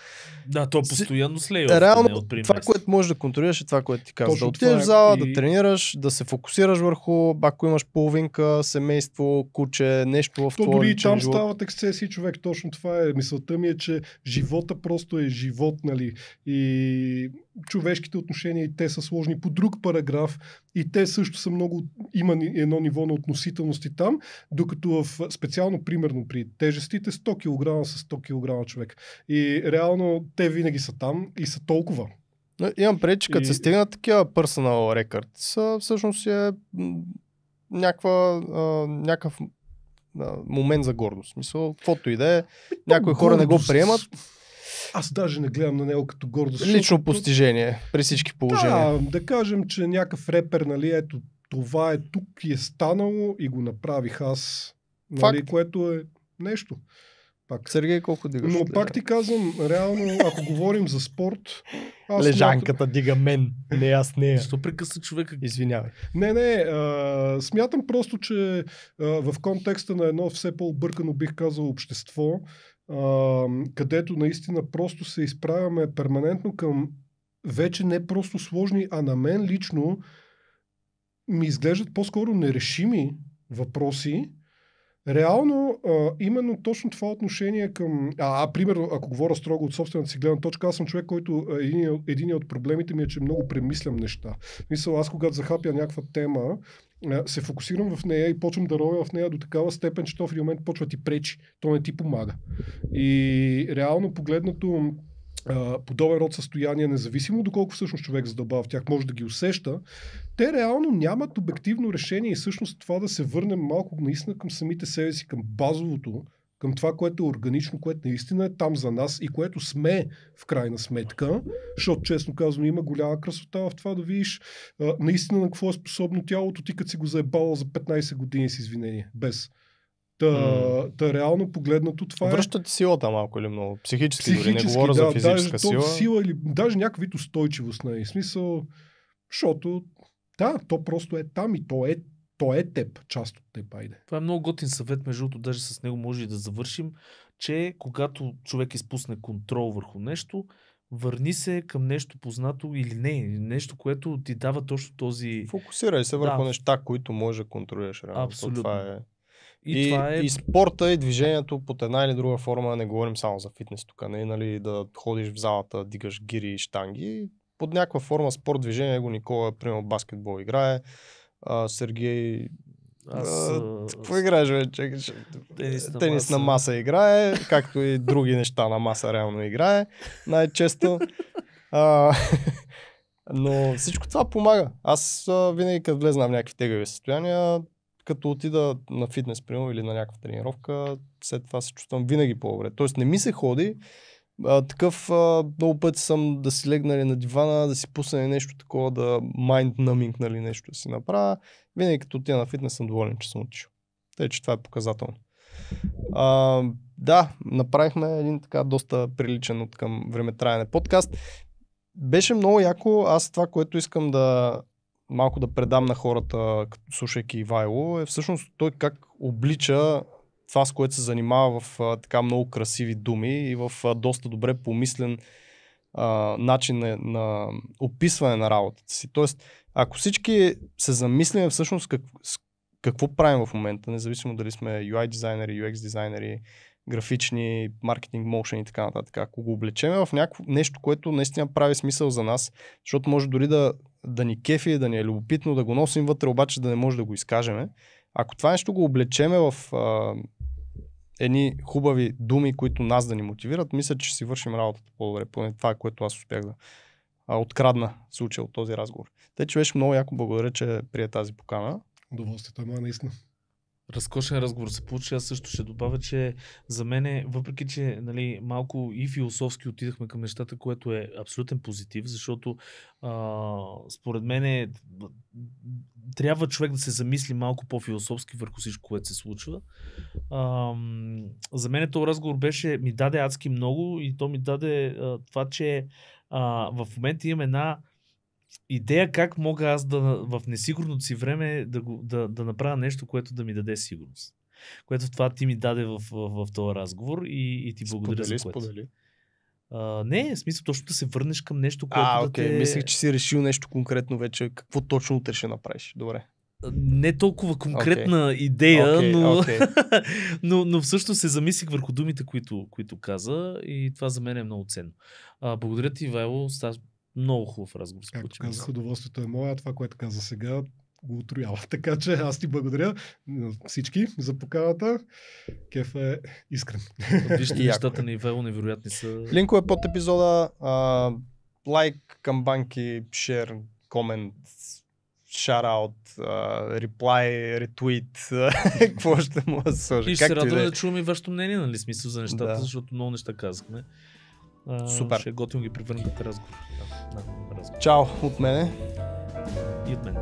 Да, то постоянно слея. Реално, това, което можеш да контролираш е това, което ти казва. Да отидеш в зала, да тренираш, да се фокусираш върху, ако имаш половинка, семейство, куче, нещо в твоя дори и там живот. стават ексцесии, човек. Точно това е. Мисълта ми е, че живота просто е живот, нали. И човешките отношения и те са сложни по друг параграф и те също са много, има едно ниво на относителности там, докато специално примерно при тежестите 100 кг с 100 кг човек. И реално те винаги са там и са толкова. Имам пред, че като се стигнат такива personal record, всъщност е някакъв момент за гордост. Мисъл, каквото и да е, някои хора не го приемат. Аз даже не гледам на него като гордост. Лично постижение при всички положения. Да кажем, че някакъв репер, нали, ето това е тук и е станало и го направих аз. Нали, което е нещо. Пак. Сергей, колко дигаш? Но пак ти казвам, реално, ако говорим за спорт... Лежанката дига мен, не аз нея. Защо прекъсна човека? Извинявай. Не, смятам просто, че в контекста на едно все по-объркано, бих казал, общество, където наистина просто се изправяме перманентно към вече не просто сложни, а на мен лично ми изглеждат по-скоро нерешими въпроси. Реално, именно точно това отношение към... примерно, ако говоря строго от собствената си гледна точка, аз съм човек, който един от проблемите ми е, че много премислям неща. Мисля, аз когато захапя някаква тема, се фокусирам в нея и почвам да ровя в нея до такава степен, че то в един момент почва ти пречи. То не ти помага. И реално погледнато, подобен род състояние, независимо доколко всъщност човек задълбава в тях, може да ги усеща, те реално нямат обективно решение и всъщност това да се върнем малко наистина към самите себе си, към базовото, към това, което е органично, което наистина е там за нас и което сме в крайна сметка, защото честно казано има голяма красота в това да видиш наистина на какво е способно тялото ти, като си го заебало за 15 години с извинение, без. Та реално погледнато това Връщате силата малко или много? Психически дори, не говоря за физическа сила или даже някакъв вид устойчивост, нали? Смисъл, защото то просто е там и то е теб, част от теб, айде. Това е много готин съвет, между другото, даже с него може и да завършим, че когато човек изпусне контрол върху нещо, върни се към нещо познато или не, нещо, което ти дава точно този... Фокусирай се върху неща, които можеш да контролираш. Абсолютно. Това е... Това е... И спорта, и движението под една или друга форма, не говорим само за фитнес тук, не нали, да ходиш в залата, дигаш гири и щанги. Под някаква форма спорт, движение, го Никола, примерно баскетбол играе, Сергей... Какво играеш, бе? Тенис на маса играе, както и други неща на маса реално играе, най-често. Но всичко това помага. Аз винаги като влезна в някакви тегави състояния, като отида на фитнес, примерно, или на някаква тренировка, след това се чувствам винаги по-добре. Тоест не ми се ходи. Много пъти съм да си легнали на дивана, да си пусне нещо такова, да mind numbing, нали, нещо да си направя. Винаги като отида на фитнес съм доволен, че съм отишъл. Тъй, че това е показателно. Да, направихме един така доста приличен от към времетраене подкаст. Беше много яко. Аз това, което искам да малко да предам на хората, слушайки Ивайло, е всъщност той как облича това, с което се занимава в така много красиви думи и в доста добре помислен начин на описване на работата си. Тоест, ако всички се замислим всъщност какво правим в момента, независимо дали сме UI дизайнери, UX дизайнери, графични, маркетинг, моушен и така нататък. Ако го облечеме в нещо, което наистина прави смисъл за нас, защото може дори да ни кефи, да ни е любопитно, да го носим вътре, обаче да не може да го изкажеме. Ако това нещо го облечеме в едни хубави думи, които нас да ни мотивират, мисля, че ще си вършим работата по-добре. Поне това е, което аз успях да открадна случая от този разговор. Тъй, че беше много яко, благодаря, че прие тази покана. Удоволствието е наистина. Разкошен разговор се получи. Аз също ще добавя, че за мен, въпреки че нали, малко и философски отидахме към нещата, което е абсолютен позитив, защото според мен трябва човек да се замисли малко по-философски върху всичко, което се случва. За мен този разговор ми даде адски много и то ми даде това, че в момента имам една идея как мога аз в несигурното си време да направя нещо, което да ми даде сигурност. Което това ти ми даде в този разговор и ти благодаря за което. Сподели. Не, в смисъл точно да се върнеш към нещо, което да те... Мислех, че си решил нещо конкретно вече. Какво точно утре ще направиш? Добре. Не толкова конкретна идея, но всъщност се замислих върху думите, които каза и това за мен е много ценно. Благодаря ти, Ивайло. Много хубав разговор. Както казах, удоволствието е моя. Това, което каза сега, го отроява. Така че аз ти благодаря на всички за поканата. Кеф е искрен. Вижте, нещата на Ивайло невероятни са. Линкове под епизода. Лайк, камбанки, шер, комент, шараут, реплай, ретвит. Какво ще му да сложа? И ще се радваме да чуваме вашето мнение, нали, смисъл за нещата, защото много неща казахме. Супер. Ще готвим ги превърнем в разговор. Чао от мене. И от мен.